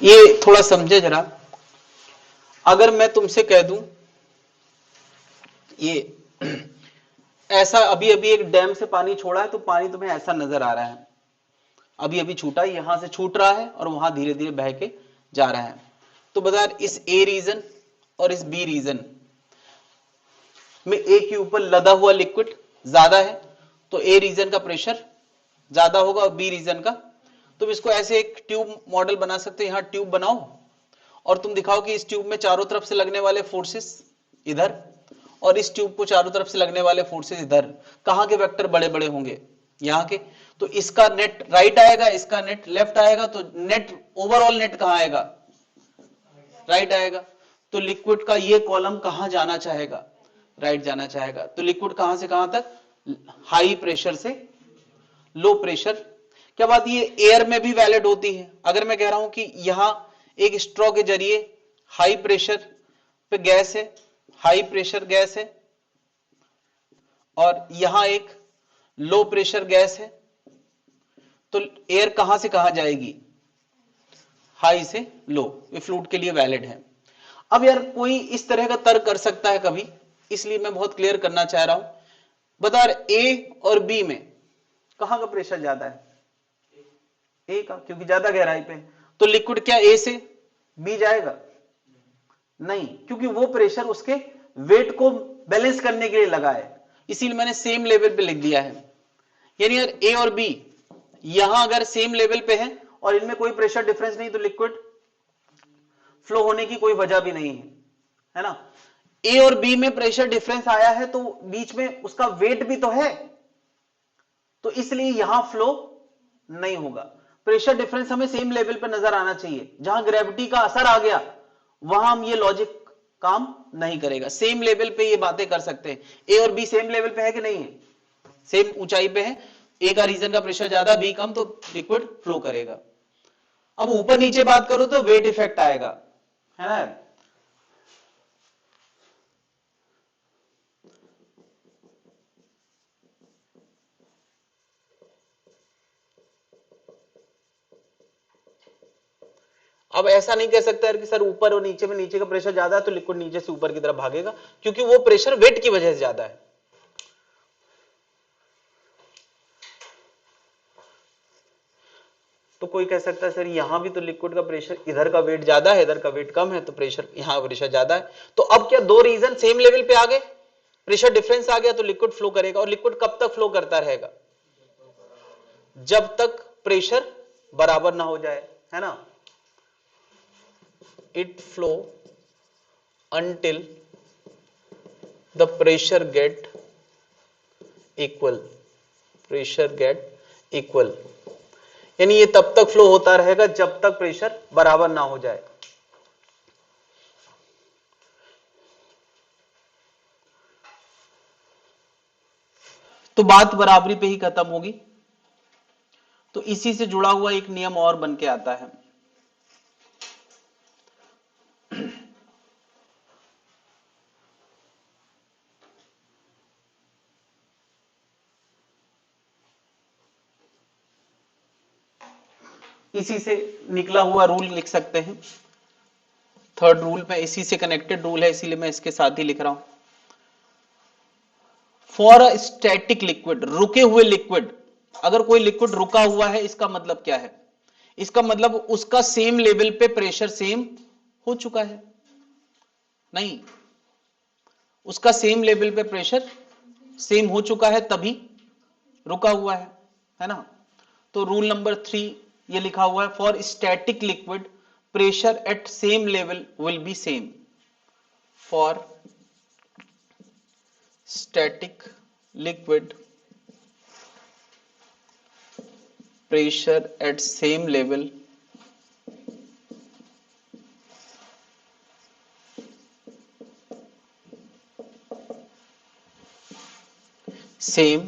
ये थोड़ा समझे जरा। अगर मैं तुमसे कह दूं ये ऐसा अभी अभी एक डैम से पानी छोड़ा है तो पानी तुम्हें ऐसा नजर आ रहा है, अभी अभी छूटा, यहां से छूट रहा है और वहां धीरे धीरे बह के जा रहा है। तो बता इस ए रीजन और इस बी रीजन में ए के ऊपर लदा हुआ लिक्विड ज्यादा है तो ए रीजन का प्रेशर ज्यादा होगा और बी रीजन का। तुम इसको ऐसे एक ट्यूब मॉडल बना सकते हो, यहां ट्यूब बनाओ और तुम दिखाओ कि इस ट्यूब में चारों तरफ से लगने वाले फोर्सेस इधर और इस ट्यूब को चारों तरफ से लगने वाले फोर्सेस इधर, कहां के वेक्टर बड़े बड़े होंगे, यहां के। तो इसका नेट राइट आएगा, इसका नेट लेफ्ट आएगा, तो नेट ओवरऑल नेट कहां आएगा, राइट आएगा। तो लिक्विड का ये कॉलम कहां जाना चाहेगा, राइट जाना चाहेगा। तो लिक्विड कहां से कहां तक, हाई प्रेशर से लो प्रेशर। क्या बात ये एयर में भी वैलिड होती है। अगर मैं कह रहा हूं कि यहां एक स्ट्रॉ के जरिए हाई प्रेशर पे गैस है, हाई प्रेशर गैस है और यहां एक लो प्रेशर गैस है, तो एयर कहां से कहां जाएगी, हाई से लो। ये फ्लूइड के लिए वैलिड है। अब यार कोई इस तरह का तर्क कर सकता है कभी, इसलिए मैं बहुत क्लियर करना चाह रहा हूं। बता ए और बी में कहां का प्रेशर ज्यादा है, ए का, क्योंकि ज्यादा गहराई पे। तो लिक्विड क्या ए से बी जाएगा, नहीं, क्योंकि वो प्रेशर उसके वेट को बैलेंस करने के लिए लगा है, इसीलिए मैंने सेम लेवल पे लिख दिया है। यानी यार ए और बी यहां अगर सेम लेवल पे है और इनमें कोई प्रेशर डिफरेंस नहीं तो लिक्विड फ्लो होने की कोई वजह भी नहीं है ना। ए और बी में प्रेशर डिफरेंस आया है तो बीच में उसका वेट भी तो है, तो इसलिए यहां फ्लो नहीं होगा। प्रेशर डिफरेंस हमें सेम लेवल पर नजर आना चाहिए। जहां ग्रेविटी का असर आ गया वहां हम ये लॉजिक काम नहीं करेगा। सेम लेवल पे ये बातें कर सकते हैं। ए और बी सेम लेवल पे है कि नहीं है, सेम ऊंचाई पे है। ए का रीजन का प्रेशर ज्यादा, बी कम, तो लिक्विड फ्लो करेगा। अब ऊपर नीचे बात करो तो वेट इफेक्ट आएगा, है ना। अब ऐसा नहीं कह सकता है कि सर ऊपर और नीचे में नीचे का प्रेशर ज्यादा है तो लिक्विड नीचे से ऊपर की तरफ भागेगा, क्योंकि वो प्रेशर वेट की वजह से ज्यादा है। तो कोई कह सकता है सर यहां भी तो लिक्विड का प्रेशर, इधर का वेट ज्यादा है इधर का वेट कम है तो प्रेशर यहां प्रेशर ज्यादा है। तो अब क्या दो रीजन सेम लेवल पे आ गए, प्रेशर डिफरेंस आ गया तो लिक्विड फ्लो करेगा। और लिक्विड कब तक फ्लो करता रहेगा, जब तक प्रेशर बराबर ना हो जाए, है ना। It flow until the pressure get equal, pressure get equal, यानी ये तब तक फ्लो होता रहेगा जब तक प्रेशर बराबर ना हो जाए। तो बात बराबरी पे ही खत्म होगी। तो इसी से जुड़ा हुआ एक नियम और बन के आता है। इसी से निकला हुआ रूल लिख सकते हैं, थर्ड रूल में इसी से कनेक्टेड रूल है, इसीलिए मैं इसके साथ ही लिख रहा हूं। फॉर अ स्टैटिक लिक्विड, रुके हुए लिक्विड, अगर कोई लिक्विड रुका हुआ है इसका मतलब क्या है, इसका मतलब उसका सेम लेवल पे प्रेशर सेम हो चुका है, नहीं, उसका सेम लेवल पे प्रेशर सेम हो चुका है तभी रुका हुआ है ना। तो रूल नंबर 3 ये लिखा हुआ है, for static liquid pressure at same level will be same, for static liquid pressure at same level same।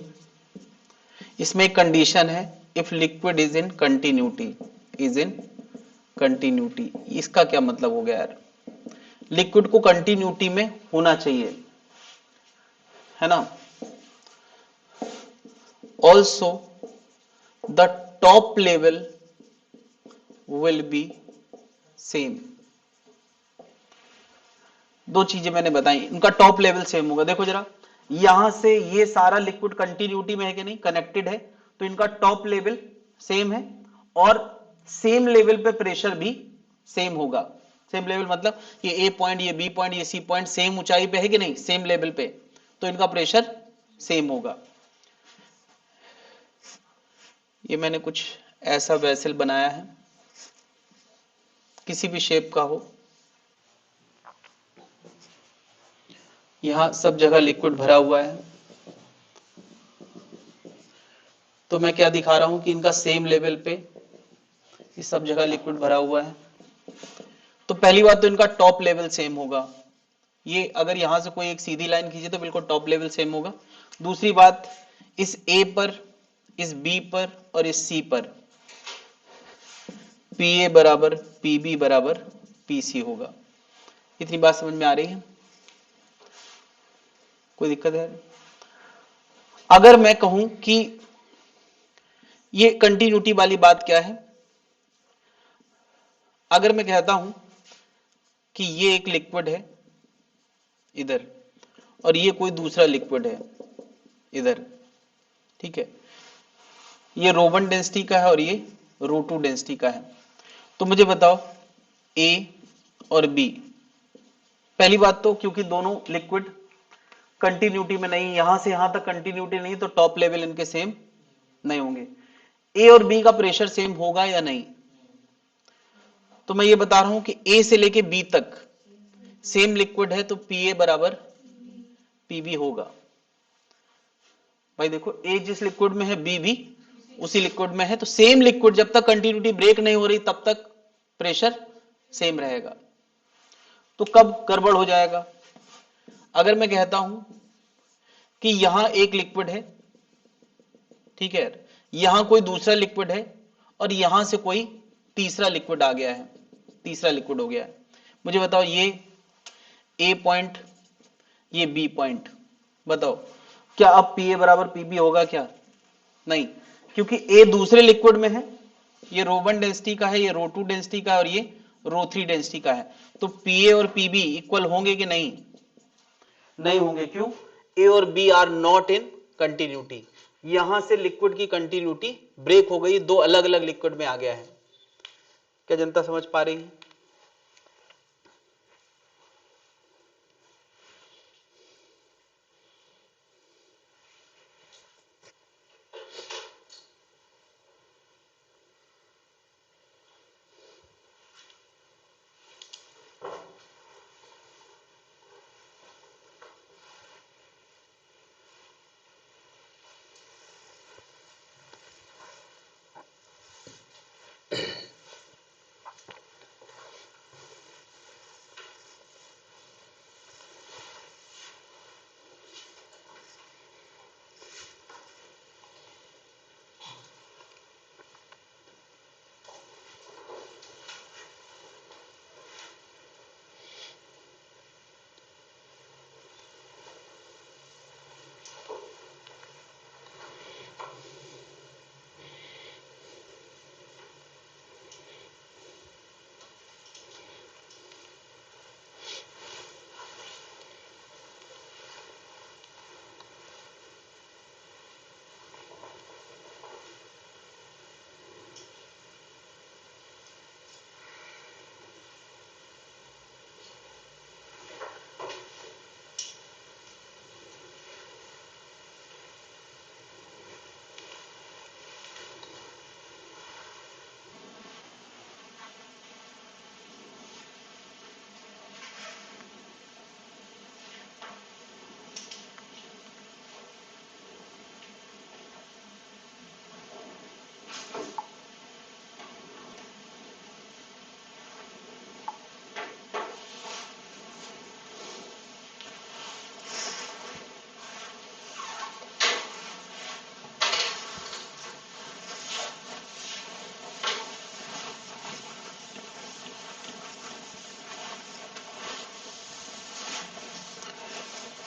इसमें एक कंडीशन है, if liquid is in continuity, is in continuity. इसका क्या मतलब हो गया यार, लिक्विड को कंटिन्यूटी में होना चाहिए, है ना। Also the top level will be same, दो चीजें मैंने बताई, इनका टॉप लेवल सेम होगा। देखो जरा, यहां से ये सारा लिक्विड कंटिन्यूटी में है कि नहीं, कनेक्टेड है, तो इनका टॉप लेवल सेम है और सेम लेवल पे प्रेशर भी सेम होगा। सेम लेवल मतलब ये ए पॉइंट, ये बी पॉइंट, ये सी पॉइंट सेम ऊंचाई पे है कि नहीं, सेम लेवल पे, तो इनका प्रेशर सेम होगा। ये मैंने कुछ ऐसा वेसल बनाया है, किसी भी शेप का हो, यहां सब जगह लिक्विड भरा हुआ है, तो मैं क्या दिखा रहा हूं कि इनका सेम लेवल पे ये सब जगह लिक्विड भरा हुआ है। तो पहली बात तो इनका टॉप लेवल सेम होगा, ये अगर यहां से कोई एक सीधी लाइन खींचे तो बिल्कुल टॉप लेवल सेम होगा। दूसरी बात, इस ए पर, इस बी पर और इस सी पर पी ए बराबर पी बी बराबर पी सी होगा। इतनी बात समझ में आ रही है? कोई दिक्कत है? अगर मैं कहूं कि ये कंटिन्यूटी वाली बात क्या है, अगर मैं कहता हूं कि ये एक लिक्विड है इधर और ये कोई दूसरा लिक्विड है इधर, ठीक है, ये रो वन डेंसिटी का है और ये रो टू डेंसिटी का है, तो मुझे बताओ ए और बी, पहली बात तो क्योंकि दोनों लिक्विड कंटिन्यूटी में नहीं, यहां से यहां तक कंटिन्यूटी नहीं, तो टॉप लेवल इनके सेम नहीं होंगे। ए और बी का प्रेशर सेम होगा या नहीं, तो मैं ये बता रहा हूं कि ए से लेके बी तक सेम लिक्विड है तो पी ए बराबर पी बी होगा। भाई देखो, ए जिस लिक्विड में है बी भी उसी लिक्विड में है, तो सेम लिक्विड जब तक कंटिन्यूटी ब्रेक नहीं हो रही तब तक प्रेशर सेम रहेगा। तो कब गड़बड़ हो जाएगा, अगर मैं कहता हूं कि यहां एक लिक्विड है, ठीक है, यहां कोई दूसरा लिक्विड है और यहां से कोई तीसरा लिक्विड आ गया है, तीसरा लिक्विड हो गया है, मुझे बताओ ये ए पॉइंट, ये बी पॉइंट, बताओ क्या अब पी ए बराबर पी बी होगा क्या? नहीं, क्योंकि ए दूसरे लिक्विड में है, ये रो वन डेंसिटी का है, ये रो टू डेंसिटी का है और ये रो थ्री डेंसिटी का है, तो पी ए और पी बी इक्वल होंगे कि नहीं? नहीं होंगे। क्यों? ए और B are not in continuity, यहां से लिक्विड की कंटिन्यूटी ब्रेक हो गई, दो अलग अलग लिक्विड में आ गया है। क्या जनता समझ पा रही है?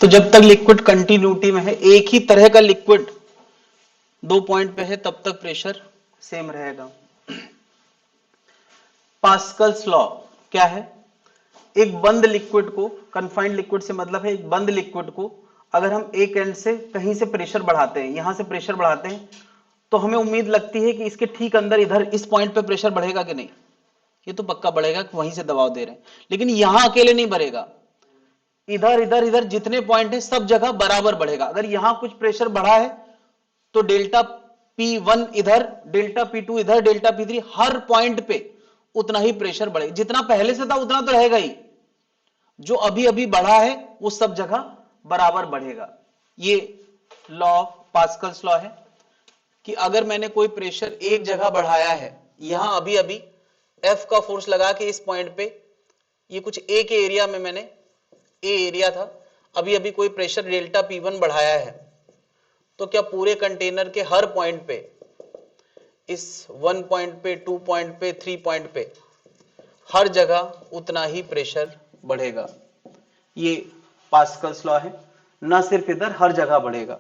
तो जब तक लिक्विड कंटिन्यूटी में है, एक ही तरह का लिक्विड दो पॉइंट पे है, तब तक प्रेशर सेम रहेगा। पास्कल्स लॉ क्या है? एक बंद लिक्विड को, कन्फाइंड लिक्विड से मतलब है एक बंद लिक्विड को अगर हम एक एंड से कहीं से प्रेशर बढ़ाते हैं, यहां से प्रेशर बढ़ाते हैं, तो हमें उम्मीद लगती है कि इसके ठीक अंदर इधर इस पॉइंट पे प्रेशर बढ़ेगा कि नहीं, ये तो पक्का बढ़ेगा कि वहीं से दबाव दे रहे हैं, लेकिन यहां अकेले नहीं बढ़ेगा, इधर इधर इधर जितने पॉइंट है सब जगह बराबर बढ़ेगा। अगर यहां कुछ प्रेशर बढ़ा है तो डेल्टा P1 इधर, डेल्टा P2 इधर, डेल्टा P3 हर पॉइंट पे उतना ही प्रेशर बढ़ेगा, जितना पहले से था उतना तो रहेगा ही, जो अभी अभी बढ़ा है वो सब जगह बराबर बढ़ेगा। ये लॉ, पास्कल्स लॉ है कि अगर मैंने कोई प्रेशर एक जगह बढ़ाया है, यहां अभी अभी F का फोर्स लगा के इस पॉइंट पे, ये कुछ A के एरिया में मैंने, A एरिया था, अभी अभी कोई प्रेशर डेल्टा P1 बढ़ाया है, तो क्या पूरे कंटेनर के हर पॉइंट पे, इस 1 पॉइंट पे, 2 पॉइंट पे, 3 पॉइंट पे, हर जगह उतना ही प्रेशर बढ़ेगा। ये पास्कल्स लॉ है, ना सिर्फ इधर, हर जगह बढ़ेगा।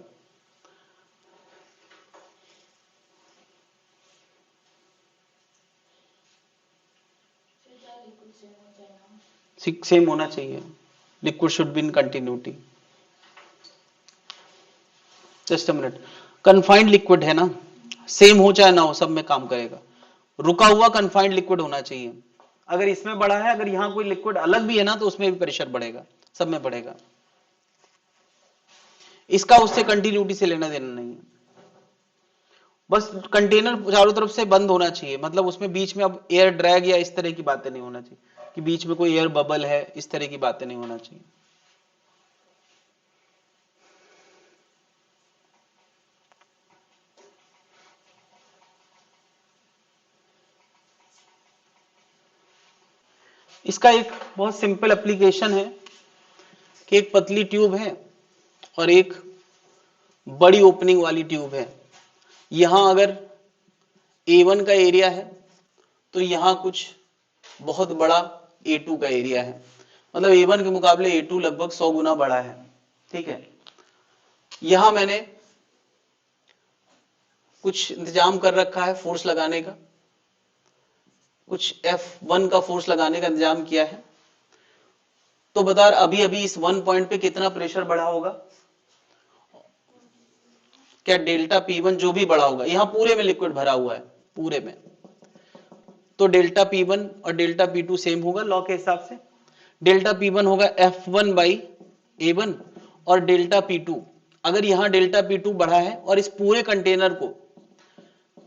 सेम होना चाहिए, liquid should be in continuity. Just a minute, confined liquid है ना, सेम हो चाहे ना हो, सब में काम करेगा। रुका हुआ कन्फाइंड लिक्विड होना चाहिए, अगर इसमें बढ़ा है, अगर यहां कोई लिक्विड अलग भी है ना, तो उसमें भी प्रेशर बढ़ेगा, सब में बढ़ेगा। इसका उससे कंटिन्यूटी से लेना देना नहीं है, बस कंटेनर चारों तरफ से बंद होना चाहिए, मतलब उसमें बीच में अब एयर ड्रैग या इस तरह की बातें नहीं होना चाहिए कि बीच में कोई एयर बबल है, इस तरह की बातें नहीं होना चाहिए। इसका एक बहुत सिंपल एप्लीकेशन है कि एक पतली ट्यूब है और एक बड़ी ओपनिंग वाली ट्यूब है। यहां अगर A1 का एरिया है तो यहां कुछ बहुत बड़ा A2 का एरिया है, मतलब A1 के मुकाबले A2 लगभग 100 गुना बड़ा है, ठीक है। यहां मैंने कुछ इंतजाम कर रखा है फोर्स लगाने का, कुछ F1 का फोर्स लगाने का इंतजाम किया है, तो बता अभी अभी इस 1 पॉइंट पे कितना प्रेशर बढ़ा होगा, क्या डेल्टा P1 जो भी बढ़ा होगा, यहां पूरे में लिक्विड भरा हुआ है, पूरे में, तो डेल्टा P1 और डेल्टा P2 सेम होगा लॉ के हिसाब से। डेल्टा P1 होगा F1 बाई A1 और डेल्टा P2, अगर यहां डेल्टा P2 बढ़ा है और इस पूरे कंटेनर को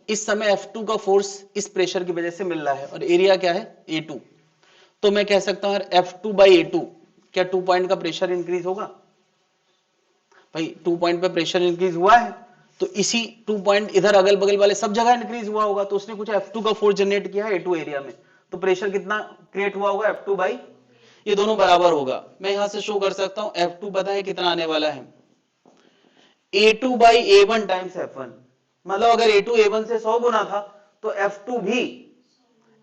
इस समय F2 का फोर्स इस प्रेशर की वजह से मिल रहा है और एरिया क्या है A2, तो मैं कह सकता हूं F2 बाई A2, क्या 2 पॉइंट का प्रेशर इंक्रीज होगा भाई, 2 पॉइंट पे प्रेशर इंक्रीज हुआ है, तो इसी 2 पॉइंट इधर अगल बगल वाले सब जगह इंक्रीज हुआ होगा, तो उसने कुछ F2 का फोर्स जनरेट किया है A2 एरिया में, तो प्रेशर कितना क्रिएट हुआ होगा F2 बाई, ये दोनों बराबर होगा। मैं यहां से शो कर सकता हूं F2 पता है कितना आने वाला है, A2 by A1 times F1, मतलब अगर A2 A1 से 100 गुना था तो F2 भी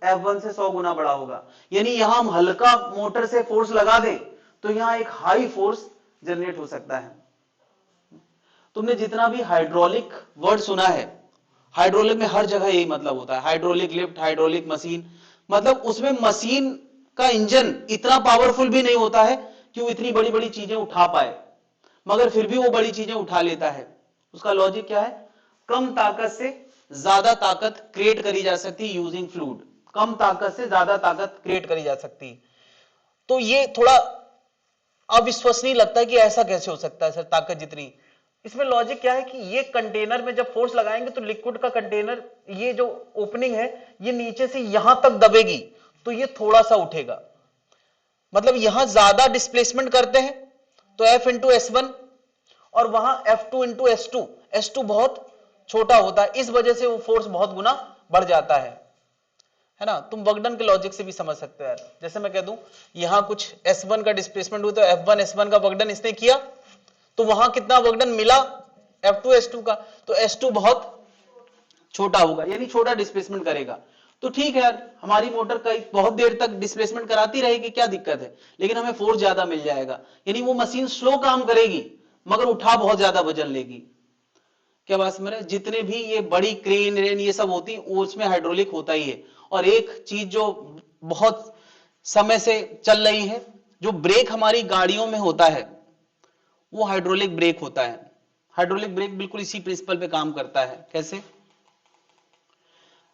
F1 से 100 गुना बड़ा होगा, यानी यहां हम हल्का मोटर से फोर्स लगा दें तो यहां एक हाई फोर्स जनरेट हो सकता है। तुमने जितना भी हाइड्रोलिक वर्ड सुना है, हाइड्रोलिक में हर जगह यही मतलब होता है, हाइड्रोलिक लिफ्ट, हाइड्रोलिक मशीन, मतलब उसमें मशीन का इंजन इतना पावरफुल भी नहीं होता है कि वो इतनी बड़ी बड़ी चीजें उठा पाए, मगर फिर भी वो बड़ी चीजें उठा लेता है। उसका लॉजिक क्या है, कम ताकत से ज्यादा ताकत क्रिएट करी जा सकती है यूजिंग फ्लूइड, कम ताकत से ज्यादा ताकत क्रिएट करी जा सकती है। तो ये थोड़ा अविश्वसनीय लगता है कि ऐसा कैसे हो सकता है सर, ताकत जितनी, इसमें लॉजिक क्या है कि ये कंटेनर में जब फोर्स लगाएंगे तो लिक्विड का कंटेनर, ये जो ओपनिंग है ये नीचे से यहां तक दबेगी, तो ये थोड़ा सा उठेगा, मतलब यहां ज्यादा डिस्प्लेसमेंट करते हैं तो F इंटू S1 और वहां F2 इंटू S2, S2 बहुत छोटा होता है, इस वजह से वो फोर्स बहुत गुना बढ़ जाता है ना। तुम वर्कडन के लॉजिक से भी समझ सकते हो यार, जैसे मैं कह दूं यहां कुछ S1 का डिस्प्लेसमेंट हुआ तो F1 S1 का वर्कडन इसने किया, तो वहां कितना वर्कडन मिला F2 S2 का, तो S2 बहुत छोटा होगा, यानी छोटा डिस्प्लेसमेंट करेगा। तो ठीक है यार, हमारी मोटर का बहुत देर तक डिस्प्लेसमेंट कराती रहेगी, क्या दिक्कत है, लेकिन हमें फोर्स ज्यादा मिल जाएगा, यानी वो मशीन स्लो काम करेगी मगर उठा बहुत ज्यादा वजन लेगी। क्या बात समझ रहे, जितने भी ये बड़ी क्रेन रेन ये सब होती है उसमें हाइड्रोलिक होता ही है। और एक चीज जो बहुत समय से चल रही है। जो ब्रेक हमारी गाड़ियों में होता है वो हाइड्रोलिक ब्रेक होता है। हाइड्रोलिक ब्रेक बिल्कुल इसी प्रिंसिपल पे काम करता है। कैसे?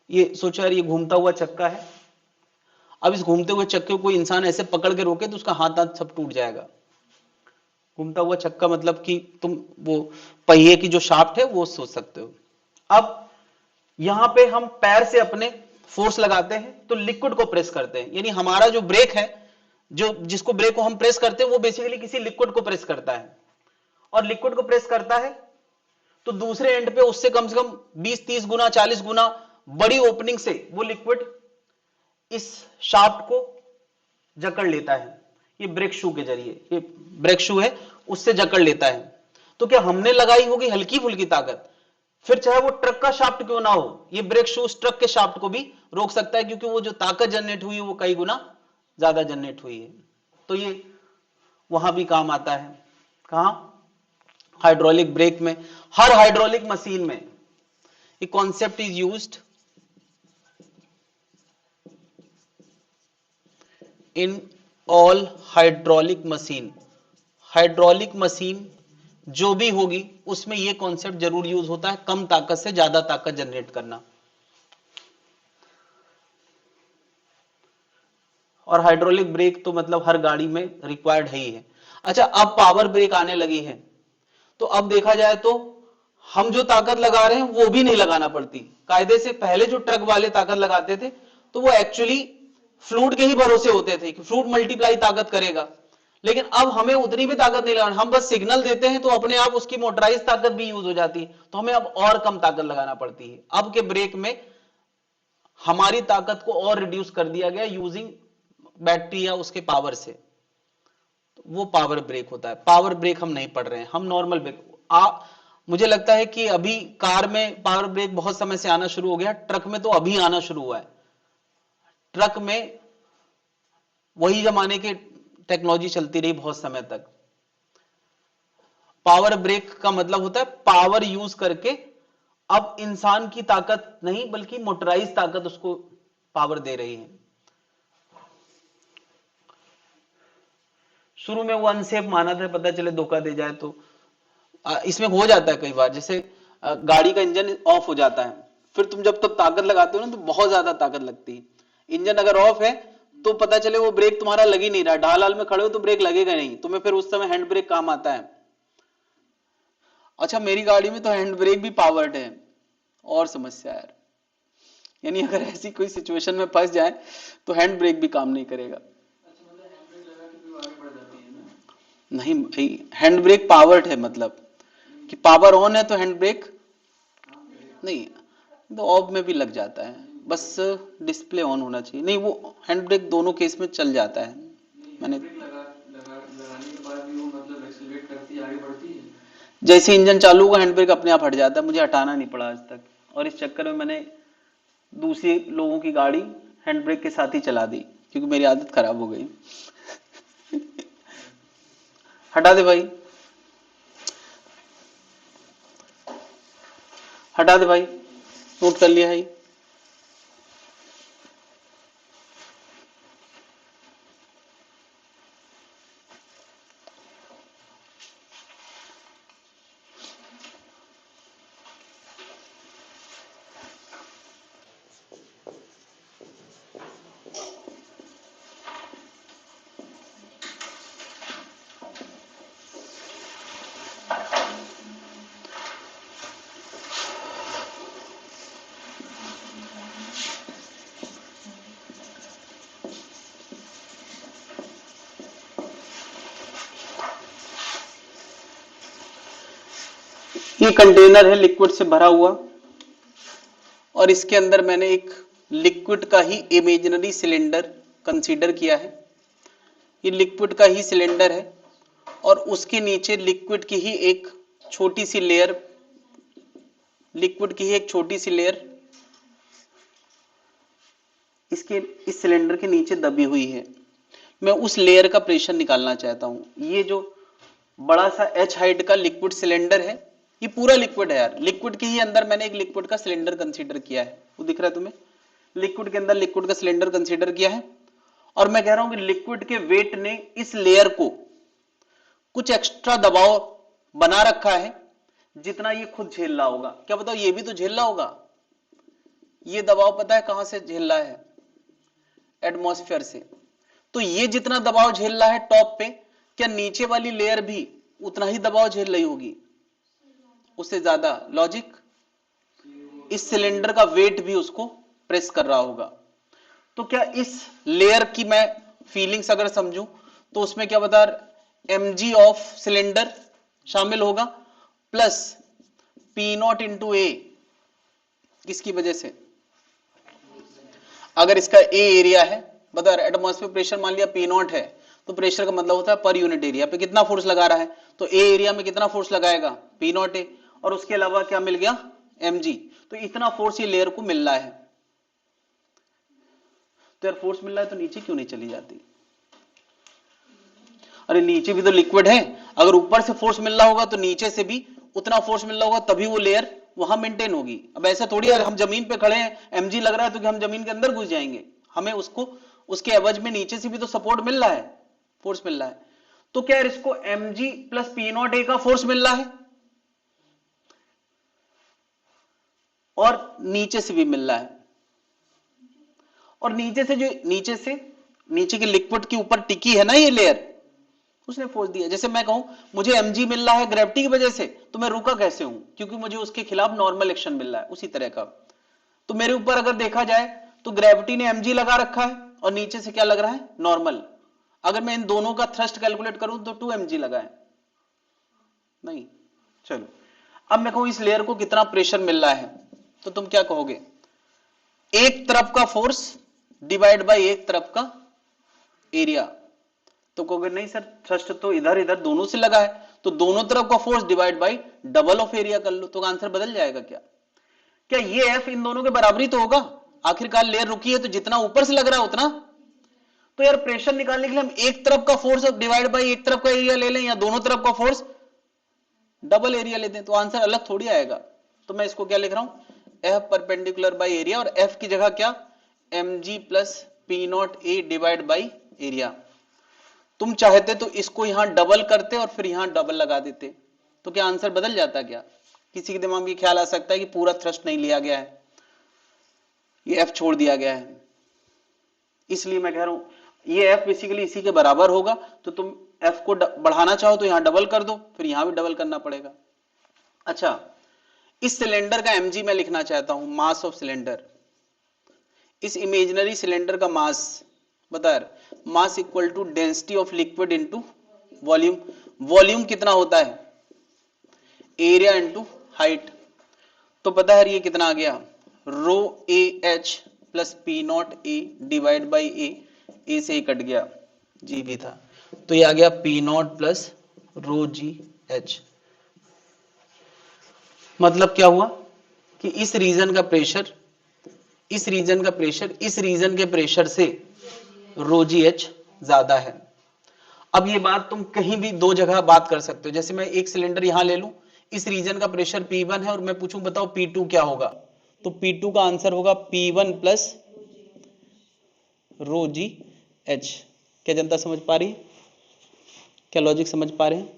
ये सोचो यार, ये घूमता हुआ चक्का है। अब इस घूमते हुए चक्के को कोई इंसान ऐसे पकड़ के रोके तो उसका हाथ हाथ सब टूट जाएगा। घूमता हुआ चक्का मतलब कि तुम वो पहिए की जो शाफ्ट है वो सोच सकते हो। अब यहां पे हम पैर से अपने फोर्स लगाते हैं तो लिक्विड को प्रेस करते हैं, यानी हमारा जो ब्रेक है, जो जिसको ब्रेक को हम प्रेस करते हैं वो बेसिकली किसी लिक्विड को प्रेस करता है। और लिक्विड को प्रेस करता है तो दूसरे एंड पे उससे कम से कम 20-30 गुना 40 गुना बड़ी ओपनिंग से वो लिक्विड इस शाफ्ट को जकड़ लेता है। ये ब्रेक शू के जरिए, ये ब्रेक शू है उससे जकड़ लेता है। तो क्या हमने लगाई होगी हल्की फुल्की ताकत, फिर चाहे वो ट्रक का शाफ्ट क्यों ना हो, ये ब्रेक शू उस ट्रक के शाफ्ट को भी रोक सकता है, क्योंकि वो जो ताकत जनरेट हुई है वो कई गुना ज्यादा जनरेट हुई है। तो ये वहां भी काम आता है। कहां? हाइड्रोलिक ब्रेक में। हर हाइड्रोलिक मशीन में ये concept is used in all hydraulic machine. Hydraulic machine जो भी होगी उसमें यह कॉन्सेप्ट जरूर यूज होता है, कम ताकत से ज्यादा ताकत जनरेट करना। और हाइड्रोलिक ब्रेक तो मतलब हर गाड़ी में रिक्वायर्ड है ही है। अच्छा, अब पावर ब्रेक आने लगी है, तो अब देखा जाए तो हम जो ताकत लगा रहे हैं वो भी नहीं लगाना पड़ती। कायदे से पहले जो ट्रक वाले ताकत लगाते थे तो वो एक्चुअली फ्लूइड के ही भरोसे होते थे कि फ्लूइड मल्टीप्लाई ताकत करेगा, लेकिन अब हमें उतनी भी ताकत नहीं लगाना, हम बस सिग्नल देते हैं तो अपने आप उसकी मोटराइज ताकत भी यूज हो जाती है, तो हमें अब और कम ताकत लगाना पड़ती है। अब के ब्रेक में हमारी ताकत को और रिड्यूस कर दिया गया यूजिंग बैटरी या उसके पावर से, तो वो पावर ब्रेक होता है। पावर ब्रेक हम नहीं पढ़ रहे हैं, हम नॉर्मल ब्रेक। मुझे लगता है कि अभी कार में पावर ब्रेक बहुत समय से आना शुरू हो गया, ट्रक में तो अभी आना शुरू हुआ है। ट्रक में वही जमाने की टेक्नोलॉजी चलती रही बहुत समय तक। पावर ब्रेक का मतलब होता है पावर यूज करके अब इंसान की ताकत नहीं बल्कि मोटराइज ताकत उसको पावर दे रही है। शुरू में वो अनसेफ माना था, पता चले धोखा दे जाए तो इसमें हो जाता है कई बार। जैसे गाड़ी का इंजन ऑफ हो जाता है, फिर तुम जब तब ताकत लगाते हो ना तो बहुत ज्यादा ताकत लगती है। इंजन अगर ऑफ है तो पता चले वो ब्रेक तुम्हारा लग ही नहीं रहा, ढाल हाल में खड़े हो तो ब्रेक लगेगा नहीं तुम्हें, फिर उस समय हैंड ब्रेक काम आता है। अच्छा, मेरी गाड़ी में तो हैंड ब्रेक भी पावर्ड है, और समस्या यार, यानी अगर ऐसी कोई सिचुएशन में फंस जाए तो हैंड ब्रेक भी काम नहीं करेगा। नहीं भाई, हैंड ब्रेक पावर्ड है, मतलब कि पावर ऑन है तो हैंड ब्रेक नहीं, तो ऑफ में भी लग जाता है, बस डिस्प्ले ऑन होना चाहिए। नहीं, वो हैंड ब्रेक दोनों केस में चल जाता है। मैंने लगाने के बाद भी वो मतलब एक्सीलरेट करती है, आगे बढ़ती है। जैसे इंजन चालू होगा हैंड ब्रेक अपने आप हट जाता है, मुझे हटाना नहीं पड़ा आज तक। और इस चक्कर में मैंने दूसरे लोगों की गाड़ी हैंड ब्रेक के साथ ही चला दी, क्योंकि मेरी आदत खराब हो गई। हटा दे भाई, हटा दे भाई, नोट कर लिया है। ये कंटेनर है लिक्विड से भरा हुआ, और इसके अंदर मैंने एक लिक्विड का ही इमेजिनरी सिलेंडर कंसीडर किया है। ये लिक्विड का ही सिलेंडर है और उसके नीचे लिक्विड की ही एक छोटी सी लेयर, लिक्विड की ही एक छोटी सी लेयर इसके इस सिलेंडर के नीचे दबी हुई है। मैं उस लेयर का प्रेशर निकालना चाहता हूं। ये जो बड़ा सा एच हाइट का लिक्विड सिलेंडर है, ये पूरा लिक्विड है यार। लिक्विड के ही अंदर मैंने एक लिक्विड का सिलेंडर कंसीडर किया है, वो दिख रहा है तुम्हें? लिक्विड के अंदर लिक्विड का सिलेंडर कंसीडर किया है, और मैं कह रहा हूं कि लिक्विड के वेट ने इस लेयर को कुछ एक्स्ट्रा दबाव बना रखा है जितना ये खुद झेल रहा होगा। क्या बताओ, ये भी तो झेल रहा होगा। ये दबाव पता है कहां से झेल रहा है? एटमॉस्फेयर से। तो ये जितना दबाव झेल रहा है टॉप पे, क्या नीचे वाली लेयर भी उतना ही दबाव झेल रही होगी? उससे ज्यादा। लॉजिक, इस सिलेंडर का वेट भी उसको प्रेस कर रहा होगा। तो क्या इस लेयर की मैं फीलिंग्स अगर समझूं तो उसमें क्या बता, mg ऑफ सिलेंडर शामिल होगा प्लस पी नॉट इंटू ए। किसकी वजह से? अगर इसका ए एरिया है, बता एटमॉस्फेयर प्रेशर मान लिया पी नॉट है, तो प्रेशर का मतलब होता है पर यूनिट एरिया पे कितना फोर्स लगा रहा है। तो ए एरिया में कितना फोर्स लगाएगा? पी नॉट ए। और उसके अलावा क्या मिल गया? mg। तो इतना फोर्स ये लेयर को मिल रहा है। तो यार फोर्स मिल रहा है तो नीचे क्यों नहीं चली जाती? अरे नीचे भी तो लिक्विड है, अगर ऊपर से फोर्स मिल रहा होगा तो नीचे से भी उतना फोर्स मिल रहा होगा, तभी वो लेयर वहां मेंटेन होगी। अब ऐसा थोड़ी है हम जमीन पे खड़े हैं, mg लग रहा है तो कि हम जमीन के अंदर घुस जाएंगे। हमें उसको उसके एवज में नीचे से भी तो सपोर्ट मिल रहा है, फोर्स मिल रहा है। तो क्या यार इसको mg प्लस पी नॉट ए का फोर्स मिल रहा है और नीचे से भी मिल रहा है। और नीचे से जो नीचे के लिक्विड के ऊपर टिकी है ना ये लेयर, उसने फोर्स दिया। जैसे मैं कहूं मुझे mg मिल रहा है ग्रेविटी की वजह से, तो मैं रुका कैसे हूं? क्योंकि मुझे उसके खिलाफ नॉर्मल एक्शन मिल रहा है। उसी तरह का तो मेरे ऊपर अगर देखा जाए तो ग्रेविटी ने mg लगा रखा है और नीचे से क्या लग रहा है? नॉर्मल। अगर मैं इन दोनों का थ्रस्ट कैलकुलेट करूं तो 2mg लगा है नहीं। चलो अब मैं कहूं इस लेयर को कितना प्रेशर मिल रहा है, तो तुम क्या कहोगे? एक तरफ का फोर्स डिवाइड बाय एक तरफ का एरिया। तो कहोगे नहीं सर थ्रस्ट तो इधर इधर दोनों से लगा है, तो दोनों तरफ का force divide by double of area कर लो, तो आंसर बदल जाएगा क्या? क्या ये एफ इन दोनों के बराबरी तो होगा? आखिरकार लेयर रुकी है तो जितना ऊपर से लग रहा है उतना। तो यार प्रेशर निकालने के लिए हम एक तरफ का फोर्स डिवाइड बाय एक तरफ का एरिया ले लें या दोनों तरफ का फोर्स डबल एरिया लेते हैं, तो आंसर अलग थोड़ी आएगा। तो मैं इसको क्या लिख रहा हूं? एफ परपेंडिकुलर बाय एरिया, और एफ की जगह क्या? mg plus P naught A divide by area. तुम चाहते तो इसको यहां डबल करते और फिर यहां डबल लगा देते, तो क्या आंसर बदल जाता क्या? किसी के दिमाग में ख्याल आ सकता है कि पूरा थ्रस्ट नहीं लिया गया है, ये एफ छोड़ दिया गया है। इसलिए मैं कह रहा हूं ये एफ बेसिकली इसी के बराबर होगा, तो तुम एफ को बढ़ाना चाहो तो यहां डबल कर दो, फिर यहां भी डबल करना पड़ेगा। अच्छा, इस सिलेंडर का mg मैं लिखना चाहता हूं, मास ऑफ सिलेंडर। इस इमेजिनरी सिलेंडर का मास बता रहे, mass equal to density of liquid into volume. Volume कितना होता है? Area into height. तो पता है ये कितना आ गया? Rho A H plus P naught A divide by A से कट गया, जी भी था, तो ये आ गया P not plus row ji H. मतलब क्या हुआ कि इस रीजन का प्रेशर इस रीजन के प्रेशर से रो जी एच ज्यादा है। अब ये बात तुम कहीं भी दो जगह बात कर सकते हो। जैसे मैं एक सिलेंडर यहां ले लूं, इस रीजन का प्रेशर P1 है और मैं पूछूं बताओ P2 क्या होगा, तो P2 का आंसर होगा P1 प्लस रो जी एच। क्या जनता समझ पा रही है? क्या लॉजिक समझ पा रहे हैं?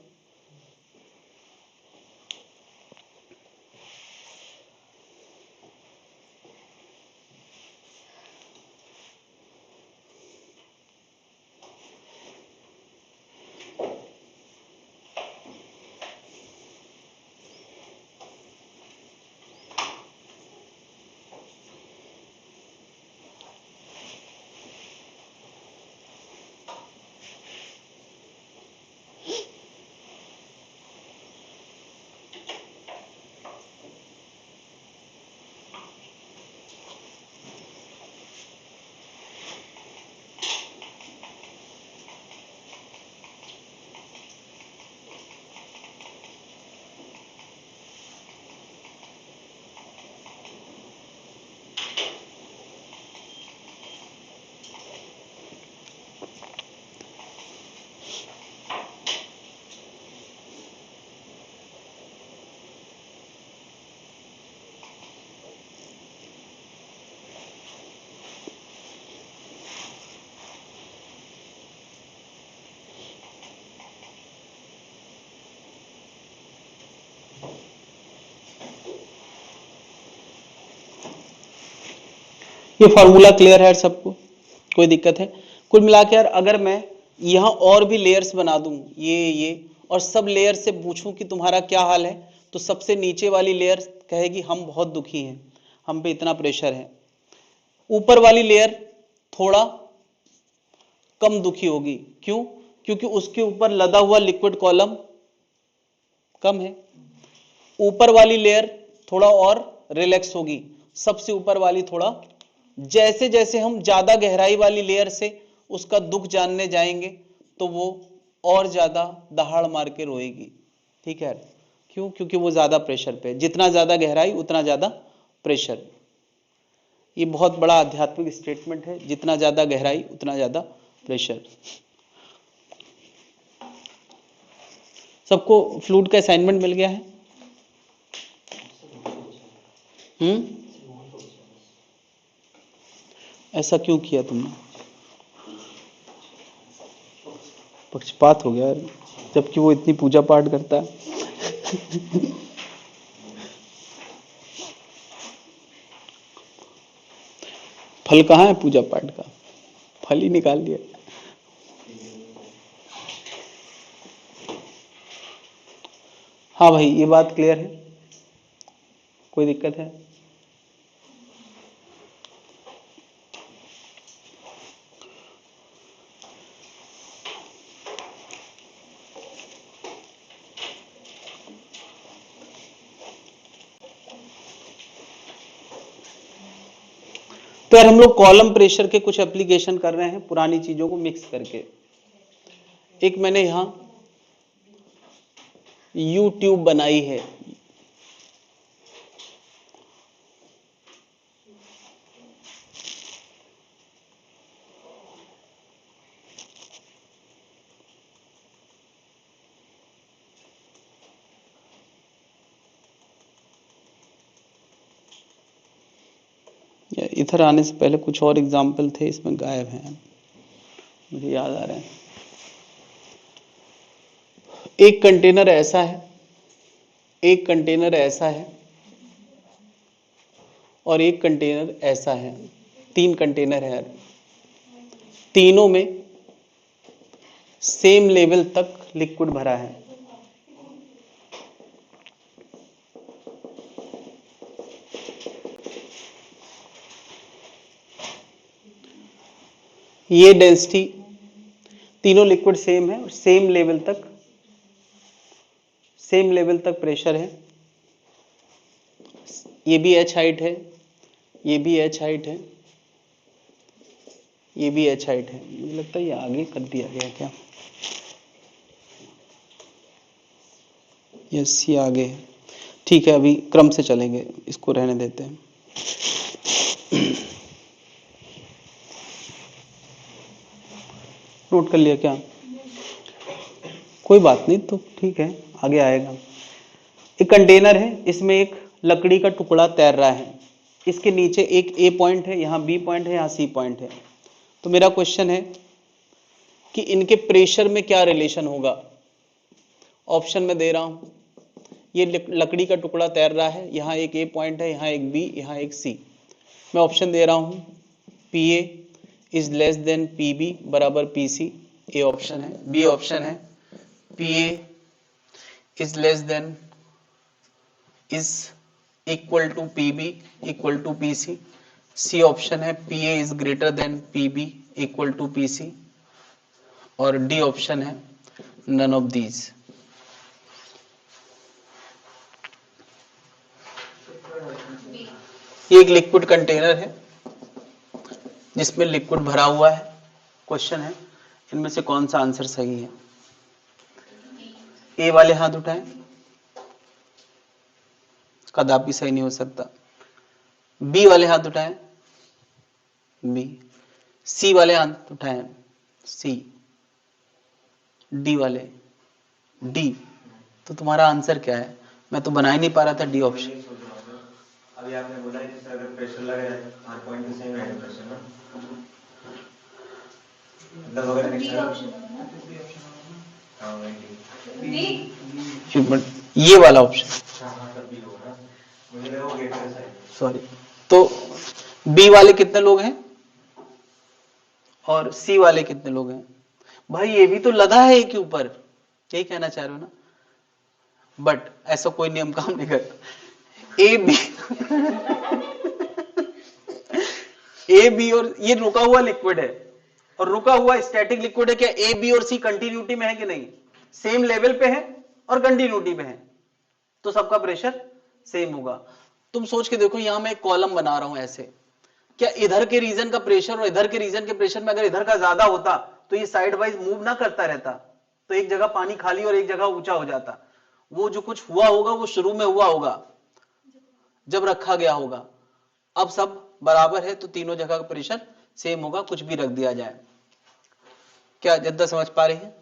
ये फॉर्मूला क्लियर है सबको, कोई दिक्कत है? कुल मिला के यार अगर मैं यहाँ और भी लेयर्स बना दूं ये और सब लेयर से पूछूं कि तुम्हारा क्या हाल है, तो सबसे नीचे वाली लेयर कहेगी हम बहुत दुखी हैं, हम पे इतना प्रेशर है। ऊपर वाली लेयर थोड़ा कम दुखी होगी, क्यों? क्योंकि उसके ऊपर लदा हुआ लिक्विड कॉलम कम है। ऊपर वाली लेयर थोड़ा और रिलैक्स होगी, सबसे ऊपर वाली थोड़ा, जैसे जैसे हम ज्यादा गहराई वाली लेयर से उसका दुख जानने जाएंगे तो वो और ज्यादा दहाड़ मार के रोएगी। ठीक है, क्यों? क्योंकि वो ज्यादा प्रेशर पे, जितना ज्यादा गहराई उतना ज्यादा प्रेशर। ये बहुत बड़ा आध्यात्मिक स्टेटमेंट है, जितना ज्यादा गहराई उतना ज्यादा प्रेशर। सबको फ्लूट का असाइनमेंट मिल गया है? ऐसा क्यों किया तुमने? पक्षपात हो गया यार, जबकि वो इतनी पूजा पाठ करता है। फल कहाँ है पूजा पाठ का? फल ही निकाल लिया। हाँ भाई, ये बात क्लियर है? कोई दिक्कत है? तो यार हम लोग कॉलम प्रेशर के कुछ एप्लीकेशन कर रहे हैं, पुरानी चीजों को मिक्स करके। एक मैंने यहां यूट्यूब बनाई है, इधर आने से पहले कुछ और एग्जाम्पल थे, इसमें गायब हैं, मुझे याद आ रहे हैं। एक कंटेनर ऐसा है, एक कंटेनर ऐसा है, और एक कंटेनर ऐसा है। 3 कंटेनर है, तीनों में सेम लेवल तक लिक्विड भरा है। ये डेंसिटी, तीनों लिक्विड सेम है और सेम लेवल तक प्रेशर है। ये भी एच हाइट है, ये भी एच हाइट है, ये भी एच हाइट है। मुझे लगता है ये आगे कर दिया गया क्या? यस, ये आगे है। ठीक है, अभी क्रम से चलेंगे, इसको रहने देते हैं। नोट कर लिया क्या? कोई बात नहीं, तो ठीक है, आगे आएगा। एक कंटेनर है, इसमें एक लकड़ी का टुकड़ा तैर रहा है, इसके नीचे एक ए पॉइंट है, यहाँ बी पॉइंट है, यहाँ सी पॉइंट है। तो मेरा क्वेश्चन है कि इनके प्रेशर में क्या रिलेशन होगा? ऑप्शन में दे रहा हूं, ये लकड़ी का टुकड़ा तैर रहा है, यहाँ एक ए पॉइंट है, यहाँ एक बी, यहाँ एक सी। मैं ऑप्शन दे रहा हूं, P A is less than P B बराबर पी सी, ए ऑप्शन है। बी ऑप्शन है P A is less than is equal to P B equal to P C. C option है P A is greater than P B equal to P C. और D option है none of these. ये एक liquid container है जिसमें liquid भरा हुआ है। क्वेश्चन है इनमें से कौन सा आंसर सही है? ए वाले हाथ उठाएं, कदापि सही नहीं हो सकता। बी वाले हाथ उठाएं, बी। सी वाले हाथ उठाएं, सी। डी वाले, डी। तो तुम्हारा आंसर क्या है? मैं तो बना ही नहीं पा रहा था डी ऑप्शन। अभी आपने बोला कि सर अगर प्रेशर लगे हर पॉइंट पे सेम रहेगा प्रेशर ना, मतलब अगर ये वाला ऑप्शन, हाँ तब भी होगा ना, मुझे लगा वो गेटर साइड। सॉरी। तो बी वाले कितने लोग हैं और सी वाले कितने लोग हैं? भाई ये भी तो लदा है एक के ऊपर, यही कहना चाह रहे हो ना? बट ऐसा कोई नियम काम नहीं करता। ए बी ए बी और ये रुका हुआ लिक्विड है और रुका हुआ स्टैटिक लिक्विड है। क्या ए बी और सी कंटिन्यूटी में है कि नहीं? सेम लेवल पे है और कंटिन्यूटी में है, तो सबका प्रेशर सेम होगा। तुम सोच के देखो, यहां मैं एक कॉलम बना रहा हूं ऐसे, क्या इधर के रीजन का प्रेशर और इधर के रीजन के प्रेशर में अगर इधर का ज्यादा होता तो ये साइड वाइज मूव ना करता रहता, तो एक जगह पानी खाली और एक जगह ऊंचा हो जाता। वो जो कुछ हुआ होगा वो शुरू में हुआ होगा जब रखा गया होगा। अब सब बराबर है तो तीनों जगह का प्रेशर सेम होगा, कुछ भी रख दिया जाए। क्या जद्दा समझ पा रही है?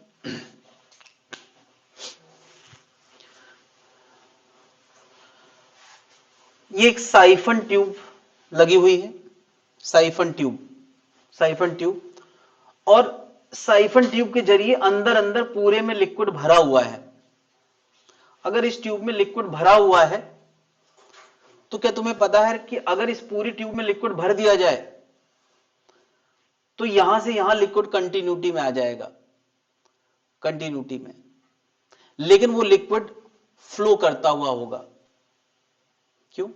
ये एक साइफन ट्यूब लगी हुई है, साइफन ट्यूब, और साइफन ट्यूब के जरिए अंदर अंदर पूरे में लिक्विड भरा हुआ है। अगर इस ट्यूब में लिक्विड भरा हुआ है तो क्या तुम्हें पता है कि अगर इस पूरी ट्यूब में लिक्विड भर दिया जाए तो यहां से यहां लिक्विड कंटिन्यूटी में आ जाएगा, कंटिन्यूटी में, लेकिन वो लिक्विड फ्लो करता हुआ होगा। क्यों?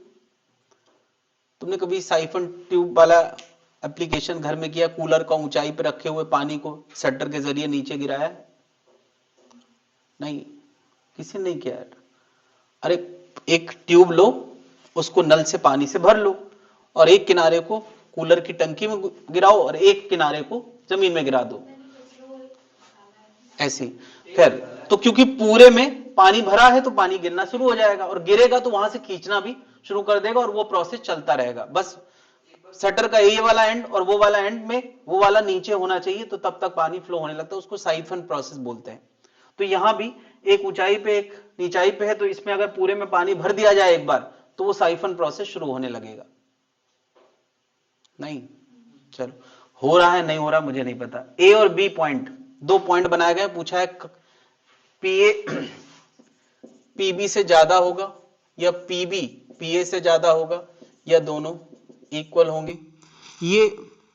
तुमने कभी साइफन ट्यूब वाला एप्लीकेशन घर में किया? कूलर का ऊंचाई पर रखे हुए पानी को शटर के जरिए नीचे गिराया? नहीं, किसी ने नहीं किया। अरे एक ट्यूब लो, उसको नल से पानी से भर लो और एक किनारे को कूलर की टंकी में गिराओ और एक किनारे को जमीन में गिरा दो, ऐसे। फिर तो क्योंकि पूरे में पानी भरा है तो पानी गिरना शुरू हो जाएगा और गिरेगा तो वहां से खींचना भी शुरू कर देगा और वो प्रोसेस चलता रहेगा। बस शटर का ये वाला एंड और वो वाला एंड में वो वाला नीचे होना चाहिए, तो तब तक पानी फ्लो होने लगता है। उसको साइफन प्रोसेस बोलते हैं। तो यहां भी एक ऊंचाई पे एक नीचाई पे है, तो इसमें अगर पूरे में पानी भर दिया जाए एक बार तो वो साइफन प्रोसेस शुरू होने लगेगा। नहीं, चलो, हो रहा है नहीं हो रहा मुझे नहीं पता। ए और बी पॉइंट, दो पॉइंट बनाए गए, पूछा है पीए पीबी से ज्यादा होगा या पीबी पीए से ज्यादा होगा या दोनों इक्वल होंगे। ये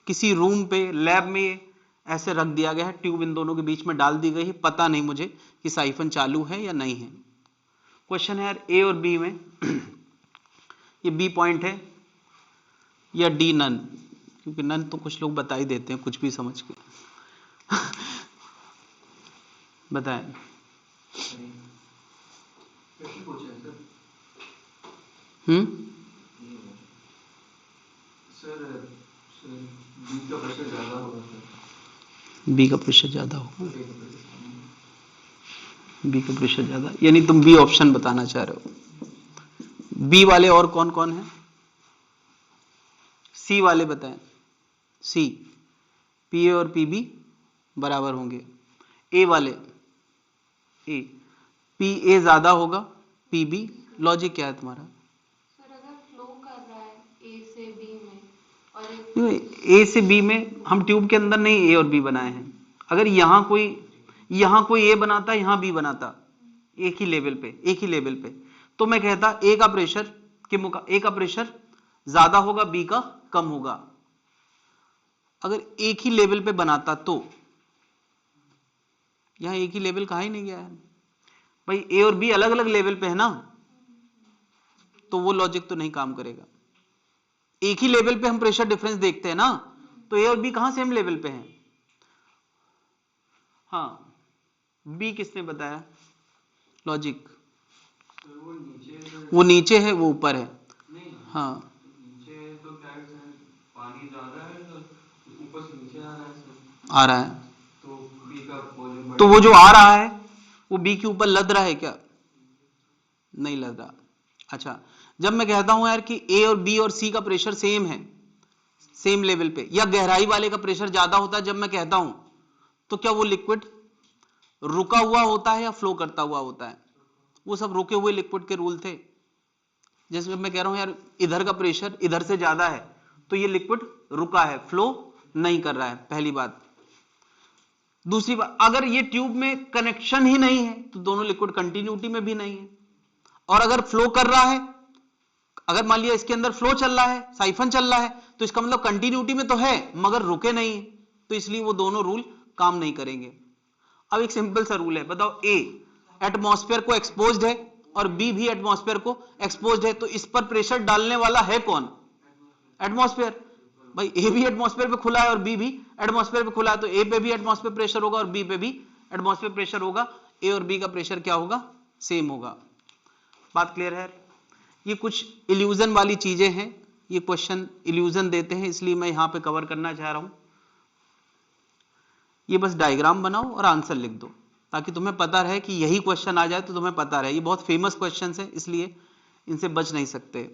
किसी रूम पे लैब में ऐसे रख दिया गया है, ट्यूब इन दोनों के बीच में डाल दी गई है। पता नहीं मुझे कि साइफन चालू है या नहीं है। क्वेश्चन है यार, ए और बी में ये बी पॉइंट है या डी नन, क्योंकि नन तो कुछ लोग बता ही देते हैं कुछ भी समझ के। बताएं। बी का प्रेशर ज्यादा होगा। बी का प्रेशर ज्यादा होगा, बी का प्रेशर ज्यादा, यानी तुम बी ऑप्शन बताना चाह रहे हो। बी वाले और कौन कौन है? सी वाले बताएं। सी, पीए और पीबी बराबर होंगे। ए वाले, ए पीए ज्यादा होगा, पीबी। लॉजिक क्या है तुम्हारा? सर अगर फ्लो कर रहा है ए से बी में ए से बी में हम ट्यूब के अंदर नहीं ए और बी बनाए हैं। अगर यहां कोई ए बनाता, यहां बी बनाता, एक ही लेवल पे, तो मैं कहता ए का प्रेशर ज्यादा होगा, बी का कम होगा। अगर एक ही लेवल पे बनाता तो यहां एक ही लेवल कहा ही नहीं गया है भाई, ए और बी अलग अलग लेवल पे है ना, तो वो लॉजिक तो नहीं काम करेगा। एक ही लेवल पे हम प्रेशर डिफरेंस देखते हैं ना, तो ए और बी कहां सेम लेवल पे हैं? हाँ, बी किसने बताया लॉजिक? वो नीचे है, वो ऊपर है। हाँ, नीचे तो क्या है, पानी ज्यादा है तो ऊपर से नीचे आ रहा है, तो बी का वॉल्यूम, तो वो जो आ रहा है वो बी के ऊपर लद रहा है क्या? नहीं लद रहा। अच्छा, जब मैं कहता हूं यार कि ए और बी और सी का प्रेशर सेम है, सेम लेवल पे, या गहराई वाले का प्रेशर ज्यादा होता है, जब मैं कहता हूं तो क्या वो लिक्विड रुका हुआ होता है या फ्लो करता हुआ होता है? वो सब रुके हुए लिक्विड के रूल थे। जैसे मैं कह रहा हूं यार इधर का प्रेशर इधर से ज्यादा है तो ये लिक्विड रुका है, फ्लो नहीं कर रहा है, पहली बात। दूसरी बात, अगर ये ट्यूब में कनेक्शन ही नहीं है तो दोनों लिक्विड कंटिन्यूटी में भी नहीं है। और अगर फ्लो कर रहा है, अगर मान लिया इसके अंदर फ्लो चल रहा है, साइफन चल रहा है, तो इसका मतलब कंटिन्यूटी में तो है मगर रुके नहीं, तो इसलिए वो दोनों रूल काम नहीं करेंगे। अब एक सिंपल सा रूल है, बताओ ए एटमॉस्फेयर को एक्सपोज्ड है और बी भी एटमॉस्फेयर को एक्सपोज्ड है, तो इस पर प्रेशर डालने वाला है कौन? एटमॉस्फेयर। भाई ए भी एटमॉस्फेयर पे खुला है और बी भी एटमॉस्फेयर पे खुला है, तो ए पे भी एटमॉस्फेयर प्रेशर होगा और बी पे भी एटमॉस्फेयर प्रेशर होगा। ए और बी का प्रेशर क्या होगा? सेम होगा। बात क्लियर है? ये कुछ इल्यूजन वाली चीजें हैं, ये क्वेश्चन इल्यूजन देते हैं, इसलिए मैं यहां पे कवर करना चाह रहा हूं। ये बस डायग्राम बनाओ और आंसर लिख दो ताकि तुम्हें पता रहे कि यही क्वेश्चन आ जाए तो तुम्हें पता रहे। ये बहुत फेमस क्वेश्चन है इसलिए इनसे बच नहीं सकते।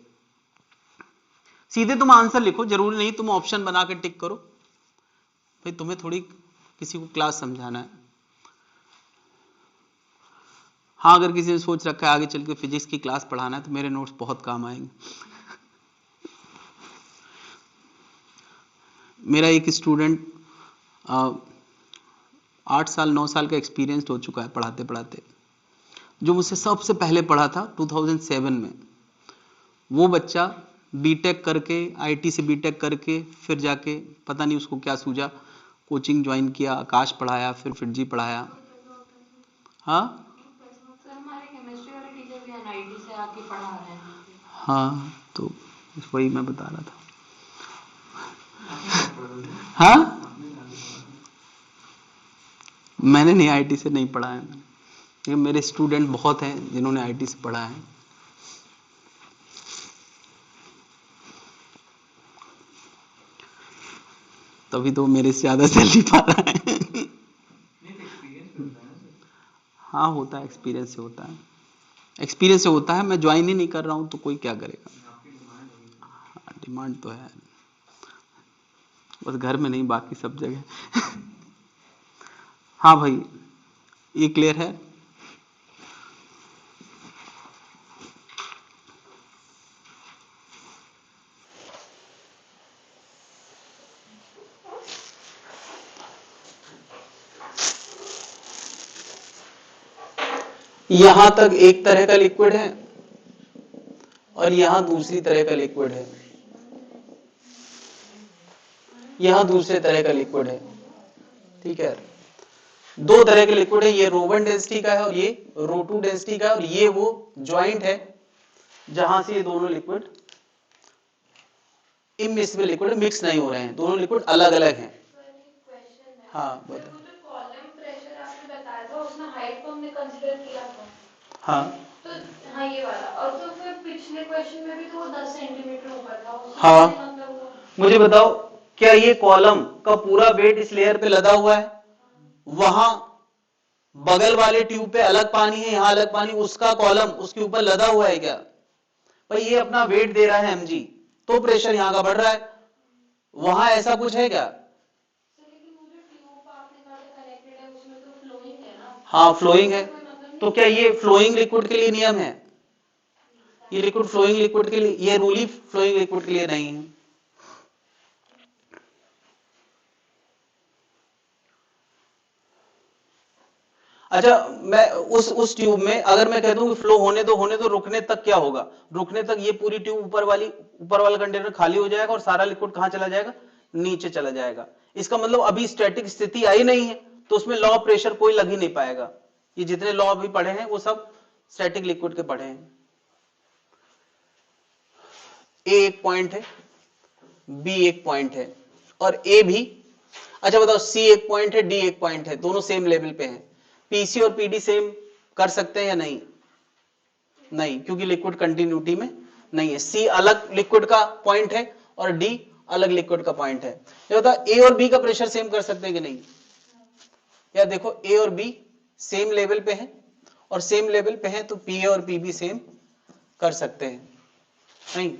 सीधे तुम आंसर लिखो, जरूरी नहीं तुम ऑप्शन बना के टिक करो, भाई तुम्हें थोड़ी किसी को क्लास समझाना है। हाँ, अगर किसी ने सोच रखा है आगे चल के फिजिक्स की क्लास पढ़ाना है तो मेरे नोट्स बहुत काम आएंगे। मेरा एक स्टूडेंट 8 साल 9 साल का एक्सपीरियंस हो चुका है पढ़ाते पढ़ाते, जो मुझसे सबसे पहले पढ़ा था 2007 में। वो बच्चा बीटेक करके, आईटी से बीटेक करके फिर जाके पता नहीं उसको क्या सूझा, कोचिंग ज्वाइन किया, आकाश पढ़ाया, फिर फिटजी पढ़ाया। हाँ सर हमारे केमिस्ट्री वाले टीचर भी एनआईटी से आके पढ़ा रहे हैं। हाँ, तो वही मैं बता रहा था। हाँ, मैंने नहीं, आईटी से नहीं पढ़ा है, लेकिन मेरे स्टूडेंट बहुत हैं जिन्होंने आईटी से पढ़ा है। तभी तो मेरे से ज्यादा चल नहीं पा रहा है। हाँ होता है, एक्सपीरियंस से होता है, एक्सपीरियंस से होता है। मैं ज्वाइन ही नहीं कर रहा हूं तो कोई क्या करेगा। हाँ, डिमांड तो है, बस घर में नहीं, बाकी सब जगह। हाँ भाई, ये क्लियर है? यहां तक एक तरह का लिक्विड है और यहां दूसरी तरह का लिक्विड है, यहां दूसरे तरह का लिक्विड है। ठीक है, दो तरह के लिक्विड है, ये रो1 डेंसिटी का है और ये रो2 डेंसिटी का है, और ये वो ज्वाइंट है जहां से ये दोनों लिक्विड इमिक्सिबल लिक्विड मिक्स नहीं हो रहे हैं, दोनों लिक्विड अलग अलग हैं। हाँ बता। कॉलम प्रेशर आपने बताया था, उसमें हाइट को हमने कंसीडर किया था। हाँ तो हाँ ये वाला, और तो फिर पिछले क्वेश्चन में भी तो वो 10 सेंटीमीटर ऊपर था, उसमें हाँ, क्या मतलब हुआ? मुझे बताओ, क्या ये कॉलम का पूरा वेट इस लेयर पे लदा हुआ है? वहां बगल वाले ट्यूब पे अलग पानी है, यहां अलग पानी, उसका कॉलम उसके ऊपर लदा हुआ है क्या? भाई ये अपना वेट दे रहा है mg, तो प्रेशर यहां का बढ़ रहा है, वहां ऐसा कुछ है क्या? हाँ फ्लोइंग है, तो क्या ये फ्लोइंग लिक्विड के लिए नियम है? ये लिक्विड फ्लोइंग लिक्विड के लिए, ये रूल ही फ्लोइंग लिक्विड के लिए नहीं है। अच्छा, मैं उस ट्यूब में अगर मैं कह दूं कि फ्लो होने दो, रुकने तक क्या होगा? रुकने तक ये पूरी ट्यूब ऊपर वाला कंटेनर खाली हो जाएगा और सारा लिक्विड कहां चला जाएगा? नीचे चला जाएगा। इसका मतलब अभी स्टैटिक स्थिति आई नहीं है, तो उसमें लॉ ऑफ प्रेशर कोई लग ही नहीं पाएगा। ये जितने लॉ अभी पढ़े हैं वो सब स्टैटिक लिक्विड के पढ़े हैं। ए एक पॉइंट है, बी एक पॉइंट है और ए भी। अच्छा बताओ, सी एक पॉइंट है, डी एक पॉइंट है, दोनों सेम लेवल पे हैं। पीसी और पीडी सेम कर सकते हैं या नहीं? नहीं, क्योंकि लिक्विड कंटिन्यूटी में नहीं है। सी अलग लिक्विड का पॉइंट है और डी अलग लिक्विड का पॉइंट है। ये बताओ, ए और बी का प्रेशर सेम कर सकते हैं कि नहीं? या देखो, ए और बी सेम लेवल पे हैं और सेम लेवल पे हैं तो पी और पी भी सेम कर सकते हैं नहीं?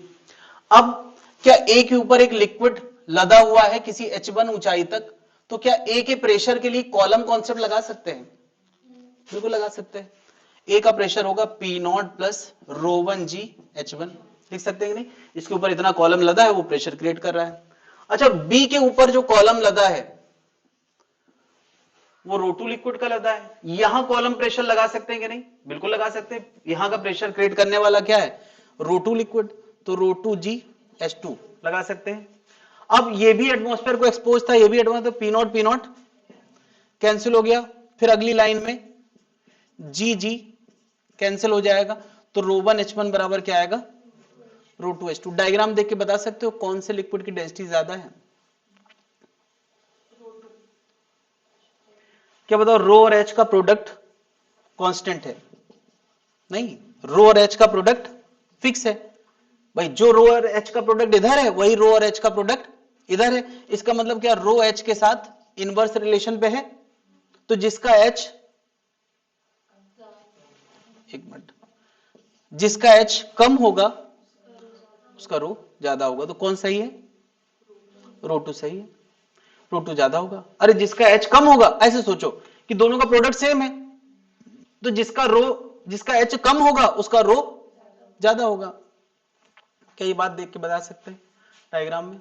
अब क्या ए के ऊपर एक लिक्विड लदा हुआ है किसी h1 ऊंचाई तक, तो क्या ए के प्रेशर के लिए कॉलम कॉन्सेप्ट लगा सकते हैं? बिल्कुल लगा सकते हैं। ए का प्रेशर होगा P0 प्लस ρ1g h1, लिख सकते हैं कि नहीं? इसके ऊपर इतना कॉलम लदा है, वो प्रेशर क्रिएट कर रहा है। अच्छा, बी के ऊपर जो कॉलम लदा है वो रो2 लिक्विड का लदा है, यहां कॉलम प्रेशर लगा सकते हैं कि नहीं? बिल्कुल लगा सकते हैं। यहां का प्रेशर क्रिएट करने वाला क्या है? रो2 लिक्विड, तो ρ2g h2 लगा सकते हैं। अब ये भी एटमॉस्फेयर को एक्सपोज था, ये भी एटमॉस्फेयर, पी नॉट कैंसिल हो गया, फिर अगली लाइन में जी जी कैंसिल हो जाएगा, तो ρ1H1 बराबर क्या आएगा, ρ2H2। डायग्राम देख के बता सकते हो कौन से लिक्विड की डेंसिटी ज्यादा है? क्या बताओ, रो और एच का प्रोडक्ट कांस्टेंट है? नहीं, रो और एच का प्रोडक्ट फिक्स है भाई। जो रो और एच का प्रोडक्ट इधर है वही रो और एच का प्रोडक्ट इधर है। इसका मतलब क्या, रो एच के साथ इनवर्स रिलेशन पे है, तो जिसका एच, एक मिनट, जिसका एच कम होगा उसका रो ज्यादा होगा। तो कौन सही है, रो2 सही है, रो2 ज्यादा होगा। अरे जिसका एच कम होगा, ऐसे सोचो कि दोनों का प्रोडक्ट सेम है, तो जिसका एच कम होगा उसका रो ज्यादा होगा। क्या ये बात देख के बता सकते हैं डायग्राम में?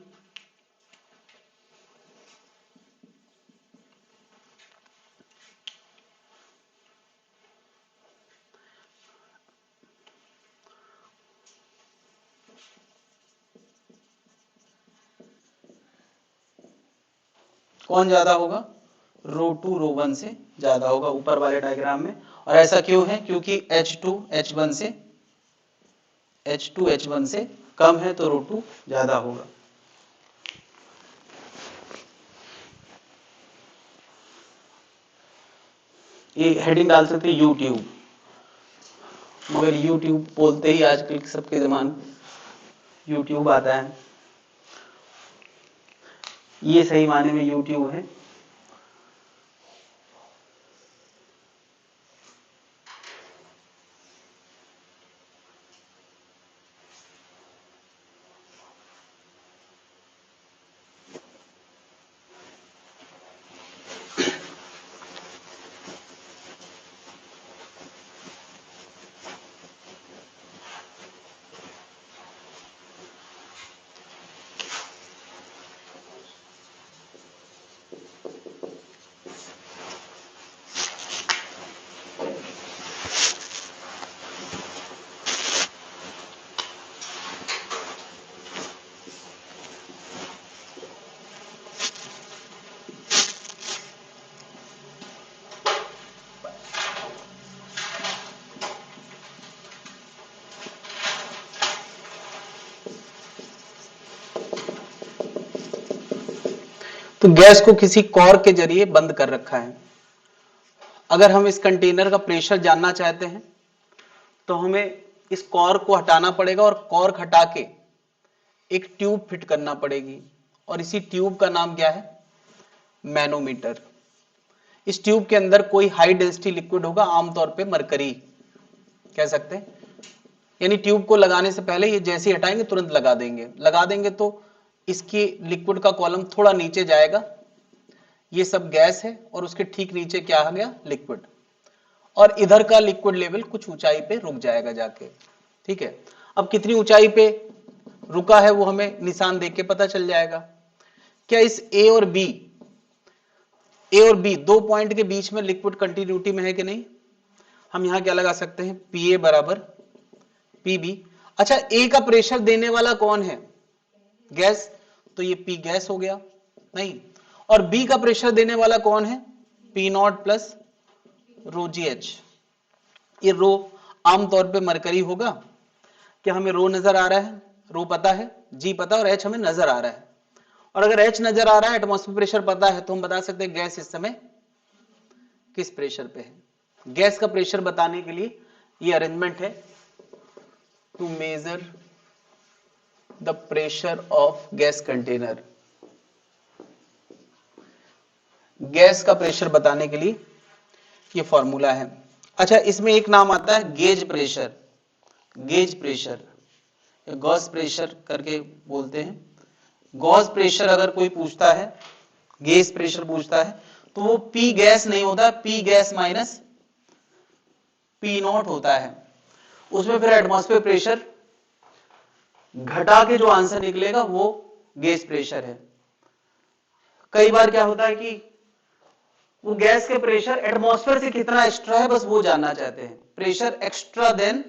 कौन ज्यादा होगा, रो2 रो1 से ज्यादा होगा ऊपर वाले डायग्राम में। और ऐसा क्यों है, क्योंकि H2 H1 से कम है, तो रो2 ज्यादा होगा। ये हेडिंग डाल सकते हैं यूट्यूब, मगर यूट्यूब बोलते ही आजकल सबके जमान यूट्यूब आता है, ये सही माने में यूट्यूब है। तो गैस को किसी कॉर्क के जरिए बंद कर रखा है। अगर हम इस कंटेनर का प्रेशर जानना चाहते हैं तो हमें इस कॉर्क को हटाना पड़ेगा, और कॉर्क हटा के एक ट्यूब फिट करना पड़ेगी, और इसी ट्यूब का नाम क्या है, मैनोमीटर। इस ट्यूब के अंदर कोई हाई डेंसिटी लिक्विड होगा, आमतौर पे मरकरी कह सकते हैं। यानी ट्यूब को लगाने से पहले ये जैसे ही हटाएंगे तुरंत लगा देंगे तो इसकी लिक्विड का कॉलम थोड़ा नीचे जाएगा, ये सब गैस है, और उसके ठीक नीचे क्या आ गया, लिक्विड, और इधर का लिक्विड लेवल कुछ ऊंचाई पे रुक जाएगा जाके। ठीक है, अब कितनी ऊंचाई पे रुका है वो हमें निशान देख के पता चल जाएगा। क्या इस ए और बी दो पॉइंट के बीच में लिक्विड कंटिन्यूटी में है कि नहीं? हम यहां क्या लगा सकते हैं, पी ए बराबर पी बी। अच्छा, ए का प्रेशर देने वाला कौन है, गैस, तो ये पी गैस हो गया नहीं, और बी का प्रेशर देने वाला कौन है, P not plus row ji H. ये रो आमतौर पे मरकरी होगा। क्या हमें रो नजर आ रहा है, रो पता है, जी पता है, और एच हमें नजर आ रहा है। और अगर एच नजर आ रहा है, एटमॉस्फेयर प्रेशर पता है, तो हम बता सकते हैं गैस इस समय किस प्रेशर पे है। गैस का प्रेशर बताने के लिए ये अरेंजमेंट है, to measure the pressure of gas container. Gas का प्रेशर बताने के लिए ये फॉर्मूला है। अच्छा, इसमें एक नाम आता है गेज प्रेशर, गॉस प्रेशर करके बोलते हैं। गॉस प्रेशर अगर कोई पूछता है, गैस प्रेशर पूछता है, तो वो पी गैस नहीं होता, P gas minus P not होता है। उसमें फिर एटमॉस्फेयर प्रेशर घटा के जो आंसर निकलेगा वो गैस प्रेशर है। कई बार क्या होता है कि वो गैस के प्रेशर एटमॉस्फेयर से कितना एक्स्ट्रा है बस वो जानना चाहते हैं, pressure extra than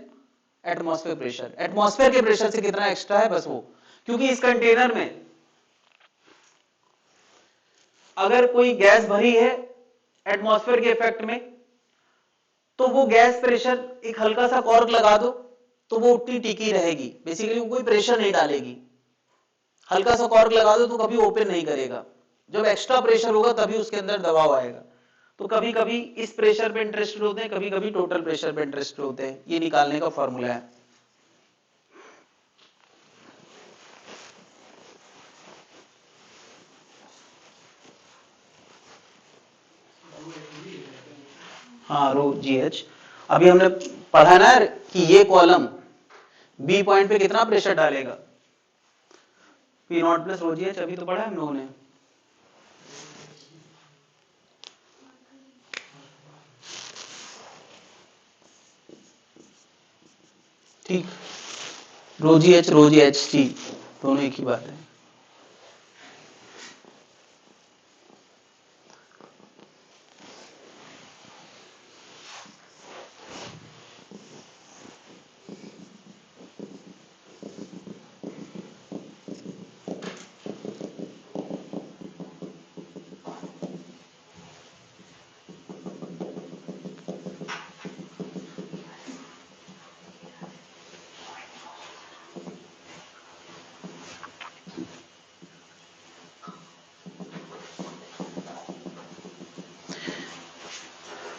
atmosphere pressure, atmosphere के प्रेशर से कितना एक्स्ट्रा है बस वो। क्योंकि इस कंटेनर में अगर कोई गैस भरी है एटमॉस्फेयर के इफेक्ट में, तो वो गैस प्रेशर एक हल्का सा कॉर्क लगा दो तो वो उतनी टिकी रहेगी, बेसिकली वो कोई प्रेशर नहीं डालेगी। हल्का सा कॉर्क लगा दो तो कभी ओपन नहीं करेगा, जब एक्स्ट्रा प्रेशर होगा तभी उसके अंदर दबाव आएगा। तो कभी कभी इस प्रेशर पे इंटरेस्टेड होते हैं, कभी कभी टोटल प्रेशर पे इंटरेस्टेड होते हैं। ये निकालने का फॉर्मूला है। हाँ रो जी एच। अभी हमने पढ़ा ना कि ये कॉलम बी पॉइंट पे कितना प्रेशर डालेगा, P not plus row ji H, अभी तो पढ़ा है हम लोगों ने। ठीक, रो जी एच टी दोनों एक ही बात है।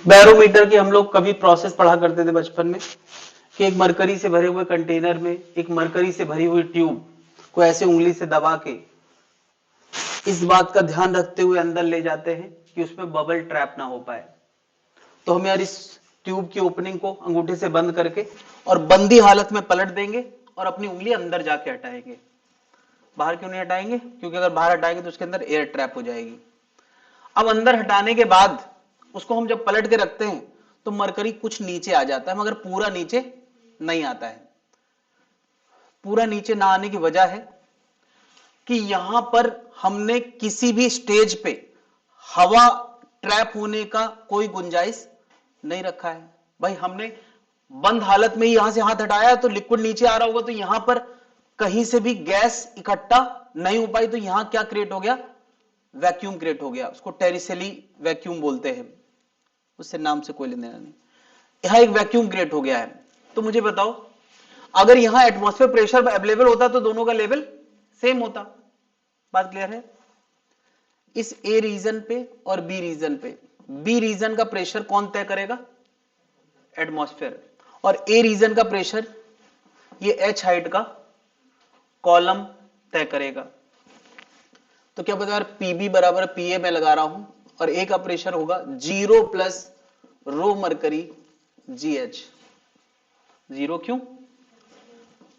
बैरोमीटर की हम लोग कभी प्रोसेस पढ़ा करते थे बचपन में कि एक मरकरी से भरे हुए कंटेनर में एक मरकरी से भरी हुई ट्यूब को ऐसे उंगली से दबा के इस बात का ध्यान रखते हुए अंदर ले जाते हैं कि उसमें बबल ट्रैप ना हो पाए। तो हम यार इस ट्यूब की ओपनिंग को अंगूठे से बंद करके और बंदी हालत में पलट देंगे और अपनी उंगली अंदर जाके हटाएंगे। बाहर क्यों नहीं हटाएंगे? क्योंकि अगर बाहर हटाएंगे तो उसके अंदर एयर ट्रैप हो जाएगी। अब अंदर हटाने के बाद उसको हम जब पलट के रखते हैं तो मरकरी कुछ नीचे आ जाता है, मगर पूरा नीचे नहीं आता है। पूरा नीचे ना आने की वजह है कि यहां पर हमने किसी भी स्टेज पे हवा ट्रैप होने का कोई गुंजाइश नहीं रखा है। भाई हमने बंद हालत में ही यहां से हाथ हटाया तो लिक्विड नीचे आ रहा होगा, तो यहां पर कहीं से भी गैस इकट्ठा नहीं हो पाई, तो यहां क्या क्रिएट हो गया? वैक्यूम क्रिएट हो गया। उसको टेरिसेली वैक्यूम बोलते हैं, उससे नाम से कोई लेना नहीं। यहां एक वैक्यूम क्रिएट हो गया है। तो मुझे बताओ, अगर यहां एटमॉस्फेयर प्रेशर अवेलेबल होता तो दोनों का लेवल सेम होता। बात क्लियर है? इस ए रीजन पे और बी रीजन पे, बी रीजन का प्रेशर कौन तय करेगा? एटमॉस्फेयर। और ए रीजन का प्रेशर ये एच हाइट का कॉलम तय करेगा। तो क्या पता यार पीबी बराबर पीए मैं लगा रहा हूं और ए का प्रेशर होगा 0 प्लस रो मरकरी जी एच। 0 क्यों?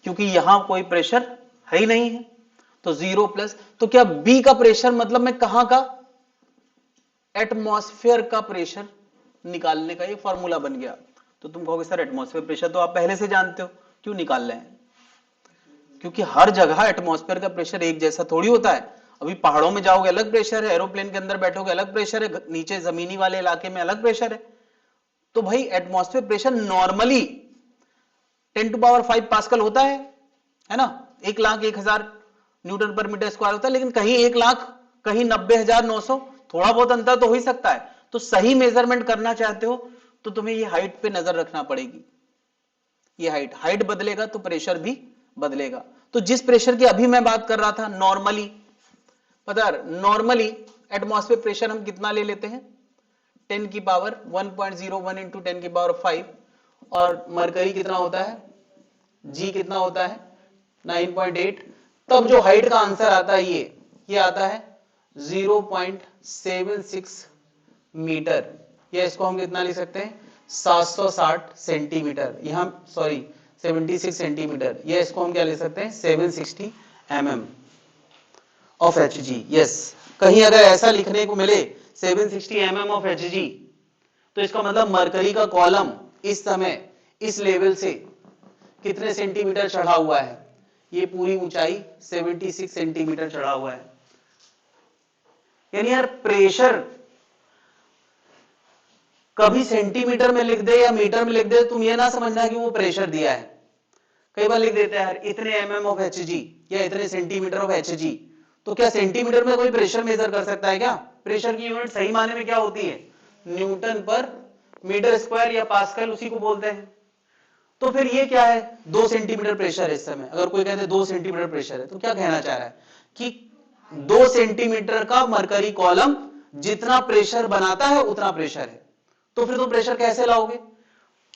क्योंकि यहां कोई प्रेशर है ही नहीं है, तो 0 प्लस। तो क्या बी का प्रेशर मतलब मैं कहां का? एटमॉस्फेयर का प्रेशर निकालने का ये फॉर्मूला बन गया। तो तुम कहोगे सर एटमॉस्फेयर प्रेशर तो आप पहले से जानते हो, क्यों निकाल रहे हैं? क्योंकि हर जगह एटमॉस्फेयर का प्रेशर एक जैसा थोड़ी होता है। अभी पहाड़ों में जाओगे अलग प्रेशर है, एरोप्लेन के अंदर बैठोगे अलग प्रेशर है, नीचे जमीनी वाले इलाके में अलग प्रेशर है। तो भाई एटमॉस्फेयर प्रेशर नॉर्मली 10⁵ पास्कल होता है ना? 1,01,000 न्यूटन पर मीटर स्क्वायर होता है, लेकिन कहीं 1,00,000 कहीं 90,900, थोड़ा बहुत अंतर तो हो ही सकता है। तो सही मेजरमेंट करना चाहते हो तो तुम्हें ये हाइट पे नजर रखना पड़ेगी। ये हाइट बदलेगा तो प्रेशर भी बदलेगा। तो जिस प्रेशर की अभी मैं बात कर रहा था नॉर्मली, पता है नॉर्मली एटमॉस्फेयर प्रेशर हम कितना ले लेते हैं? 10 की पावर 1.01 इंटू 10 की पावर 5। और मरकरी कितना होता है? जी कितना होता है? 9.8। तब जो हाइट का आंसर आता है ये आता है 0.76 मीटर, या इसको हम कितना लिख सकते हैं? 760 सेंटीमीटर। यहां सॉरी 76 सेंटीमीटर, या इसको हम क्या ले सकते हैं? 760 mm ऑफ Hg। यस, कहीं अगर ऐसा लिखने को मिले 760 mm ऑफ Hg, तो इसका मतलब मरकरी का कॉलम इस समय इस लेवल से कितने सेंटीमीटर चढ़ा हुआ है? ये पूरी ऊंचाई 76 सेंटीमीटर चढ़ा हुआ है। यानी यार प्रेशर कभी सेंटीमीटर में लिख दे या मीटर में लिख दे, तुम ये ना समझना कि वो प्रेशर दिया है। कई बार लिख देते हैं यार इतने mm ऑफ Hg या इतने सेंटीमीटर ऑफ Hg। तो क्या सेंटीमीटर में कोई प्रेशर मेजर कर सकता है क्या? प्रेशर की यूनिट सही माने में क्या होती है, न्यूटन पर मीटर स्क्वायर या पास्कल, उसी को बोलते हैं। तो फिर ये क्या है, 2 सेंटीमीटर प्रेशर है इस समय। अगर कोई कहते 2 सेंटीमीटर प्रेशर है तो क्या कहना चाह रहा है कि 2 सेंटीमीटर का मरकरी कॉलम जितना प्रेशर बनाता है उतना प्रेशर है। तो फिर तुम प्रेशर कैसे लाओगे,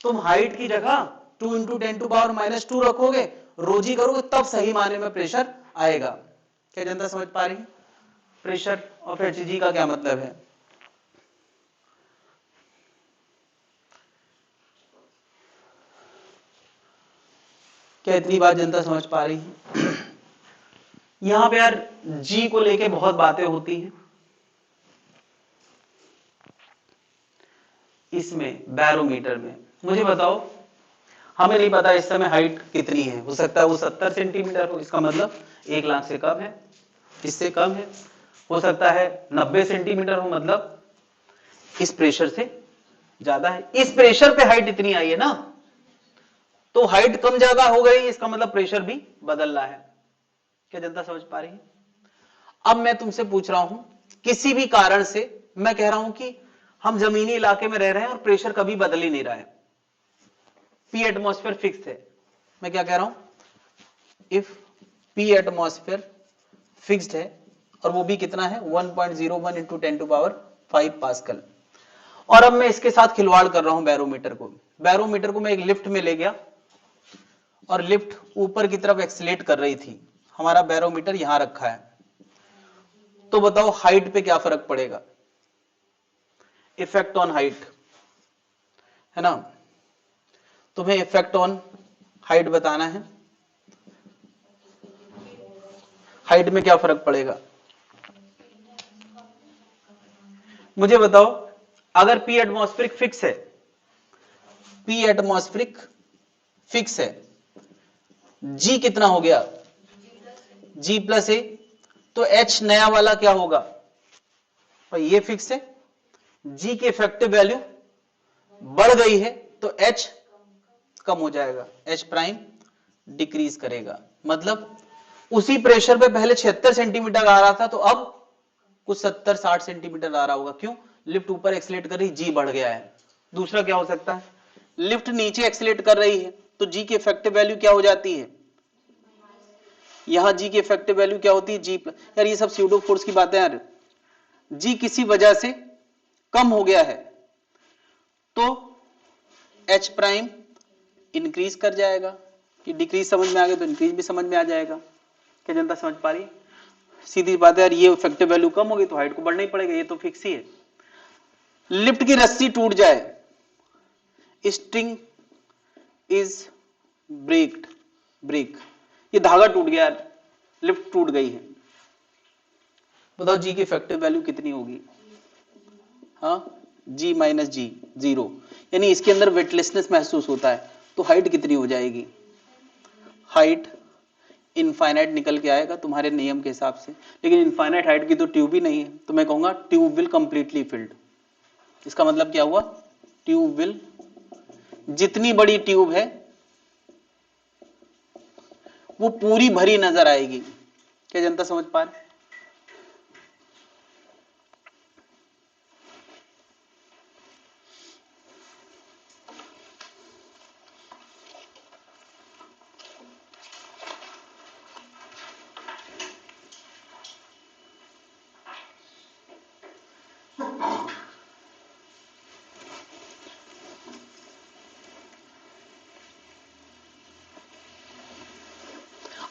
तुम हाइट की जगह 2 × 10⁻⁻2 रखोगे, रोजी करोगे, तब सही माने में प्रेशर आएगा। क्या जनता समझ पा रही है प्रेशर ऑफ Hg का क्या मतलब है? क्या इतनी बात जनता समझ पा रही है? यहां पे यार जी को लेके बहुत बातें होती हैं। इसमें बैरोमीटर में मुझे बताओ, हमें नहीं पता इस समय हाइट कितनी है, हो सकता है वो 70 सेंटीमीटर हो, इसका मतलब 1 लाख से कम है, इससे कम है। हो सकता है 90 सेंटीमीटर हो, मतलब इस प्रेशर से ज्यादा है। इस प्रेशर पे हाइट इतनी आई है ना, तो हाइट कम ज्यादा हो गई, इसका मतलब प्रेशर भी बदल रहा है। क्या जनता समझ पा रही है? अब मैं तुमसे पूछ रहा हूं, किसी भी कारण से मैं कह रहा हूं कि हम जमीनी इलाके में रह रहे हैं और प्रेशर कभी बदल ही नहीं रहा है, पी एटमॉस्फेयर फिक्स है। मैं क्या कह रहा हूं, इफ पी एटमॉस्फेयर फिक्स्ड है, और वो भी कितना है 1.01 × 10⁵ पास्कल। और अब मैं इसके साथ खिलवाड़ कर रहा हूं बैरोमीटर को। बैरोमीटर को मैं एक लिफ्ट में ले गया और लिफ्ट ऊपर की तरफ एक्सीलेट कर रही थी, हमारा बैरोमीटर यहां रखा है। तो बताओ हाइट पे क्या फर्क पड़ेगा, इफेक्ट ऑन हाइट है ना, तुम्हें इफेक्ट ऑन हाइट बताना है। हाइट में क्या फर्क पड़ेगा मुझे बताओ। अगर पी एटमॉस्फेरिक फिक्स है, पी एटमॉस्फेरिक फिक्स है, जी कितना हो गया, जी प्लस ए, तो एच नया वाला क्या होगा, और ये फिक्स है, जी की इफेक्टिव वैल्यू बढ़ गई है तो एच कम हो जाएगा, एच प्राइम डिक्रीज करेगा। मतलब उसी प्रेशर पे पहले 76 सेंटीमीटर आ रहा था, तो अब कुछ 70-60 सेंटीमीटर आ रहा होगा। क्यों, लिफ्ट ऊपर एक्सीलेट कर रही, जी बढ़ गया है। दूसरा क्या हो सकता है, लिफ्ट नीचे एक्सीलेट कर रही है, तो जी की इफेक्टिव वैल्यू क्या हो जाती है, यहां जी की इफेक्टिव वैल्यू क्या होती है, जी। यार ये सब स्यूडो फोर्स की बातें यार, जी किसी वजह से कम हो गया है तो एच प्राइम इंक्रीज कर जाएगा, कि डिक्रीज समझ में आ गया तो इंक्रीज भी समझ में आ जाएगा। क्या जनता समझ पा रही है? सीधी बात है यार, ये इफेक्टिव वैल्यू कम होगी तो हाइट को बढ़ना ही पड़ेगा, ये तो फिक्स ही है। लिफ्ट की रस्सी टूट जाए, स्ट्रिंग इज ब्रेक, ये धागा टूट गया, लिफ्ट टूट गई है, बताओ जी की इफेक्टिव वैल्यू कितनी होगी, हाँ जी माइनस जी 0, यानी इसके अंदर वेटलेसनेस महसूस होता है, तो हाइट कितनी हो जाएगी, हाइट इनफाइनाइट निकल के आएगा तुम्हारे नियम के हिसाब से। लेकिन इनफाइनाइट हाइट की तो ट्यूब ही नहीं है, तो मैं कहूंगा ट्यूब विल कंप्लीटली फिल्ड। इसका मतलब क्या हुआ, ट्यूब विल, जितनी बड़ी ट्यूब है वो पूरी भरी नजर आएगी। क्या जनता समझ पा रहे?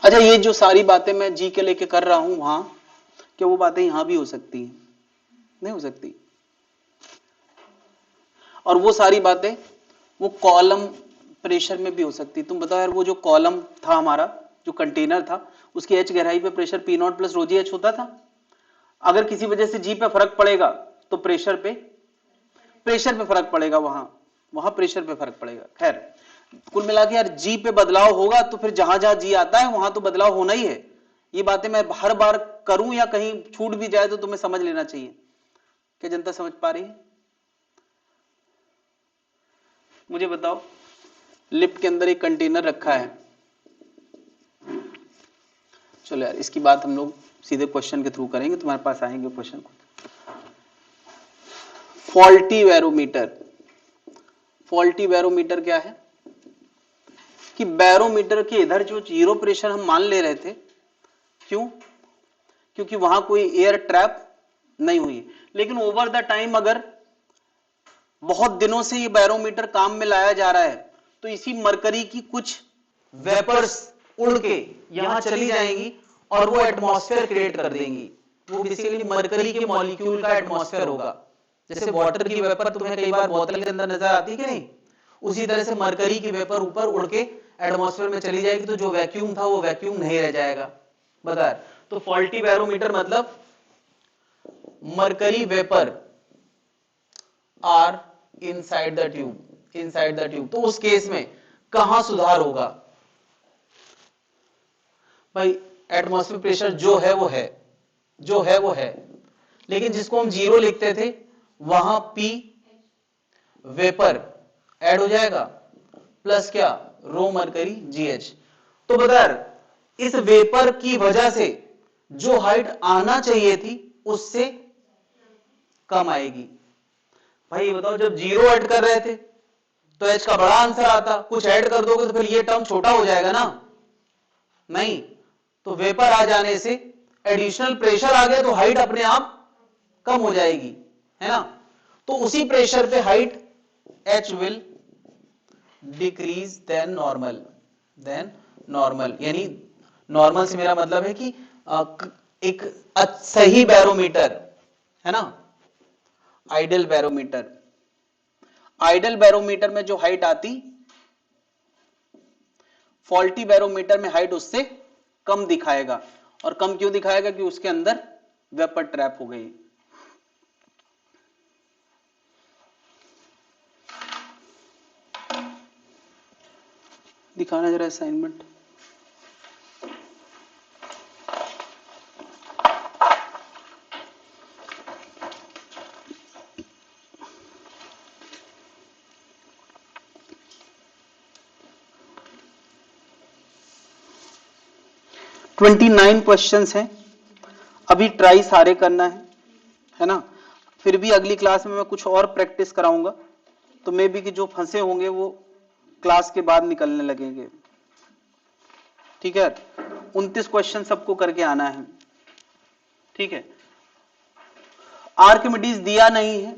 अच्छा, ये जो सारी बातें मैं जी के लेके कर रहा हूं वहां, क्या वो बातें यहां भी हो सकती हैं? नहीं हो सकती। और वो सारी बातें वो कॉलम प्रेशर में भी हो सकती। तुम बताओ यार, वो जो कॉलम था हमारा, जो कंटेनर था, उसकी एच गहराई पे प्रेशर पी नॉट प्लस रोजी एच होता था। अगर किसी वजह से जी पे फर्क पड़ेगा तो प्रेशर पे फर्क पड़ेगा, वहां प्रेशर पे फर्क पड़ेगा। खैर, कुल मिला के यार जी पे बदलाव होगा तो फिर जहां जहां जी आता है वहां तो बदलाव होना ही है। ये बातें मैं हर बार करूं या कहीं छूट भी जाए तो तुम्हें समझ लेना चाहिए। क्या जनता समझ पा रही है? मुझे बताओ, लिफ्ट के अंदर एक कंटेनर रखा है, चलो यार इसकी बात हम लोग सीधे क्वेश्चन के थ्रू करेंगे, तुम्हारे पास आएंगे question. Faulty barometer. Faulty barometer क्या है कि बैरोमीटर के इधर जो जीरो प्रेशर हम मान ले रहे थे, क्यों? क्योंकि वहां कोई एयर ट्रैप नहीं हुई, लेकिन ओवर द टाइम अगर बहुत दिनों से ये बैरोमीटर काम में लाया जा रहा है तो इसी मरकरी की कुछ वेपर्स उड़ के यहां चली जाएंगी और वो एटमॉस्फेयर क्रिएट कर देंगी। वो बेसिकली मरकरी के मॉलिक्यूल का एटमॉस्फेयर होगा। जैसे वाटर की वेपर तुम्हें कई बार बोतल के अंदर नजर आती है कि नहीं, उसी तरह से मरकरी की वेपर ऊपर उड़ के एटमॉस्फेयर में चली जाएगी, तो जो वैक्यूम था वो वैक्यूम नहीं रह जाएगा। बता, तो फॉल्टी बैरोमीटर मतलब mercury vapour are inside the tube, inside the tube. तो उस केस में कहां सुधार होगा भाई? एटमॉस्फेयर प्रेशर जो है वो है, जो है वो है, लेकिन जिसको हम जीरो लिखते थे वहां पी वेपर ऐड हो जाएगा प्लस क्या, रो मरकरी जीएच। तो बता, इस वेपर की वजह से जो हाइट आना चाहिए थी उससे कम आएगी। भाई बताओ, जब जीरो ऐड कर रहे थे तो एच का बड़ा आंसर आता, कुछ ऐड कर दोगे तो फिर ये टर्म छोटा हो जाएगा ना, नहीं। तो वेपर आ जाने से एडिशनल प्रेशर आ गया तो हाइट अपने आप कम हो जाएगी, है ना। तो उसी प्रेशर पे height H will decrease than normal, than normal. यानी नॉर्मल से मेरा मतलब है कि एक सही बैरोमीटर, है ना, आइडियल बैरोमीटर, आइडियल बैरोमीटर में जो हाइट आती, फॉल्टी बैरोमीटर में हाइट उससे कम दिखाएगा। और कम क्यों दिखाएगा? कि उसके अंदर वेपर ट्रैप हो गई। दिखाना जरा असाइनमेंट। ट्वेंटी 29 क्वेश्चंस हैं, अभी ट्राई सारे करना है ना। फिर भी अगली क्लास में मैं कुछ और प्रैक्टिस कराऊंगा, तो मे बी कि जो फंसे होंगे वो क्लास के बाद निकलने लगेंगे। ठीक है, 29 क्वेश्चन सबको करके आना है। ठीक है, आर्किमिडीज दिया नहीं है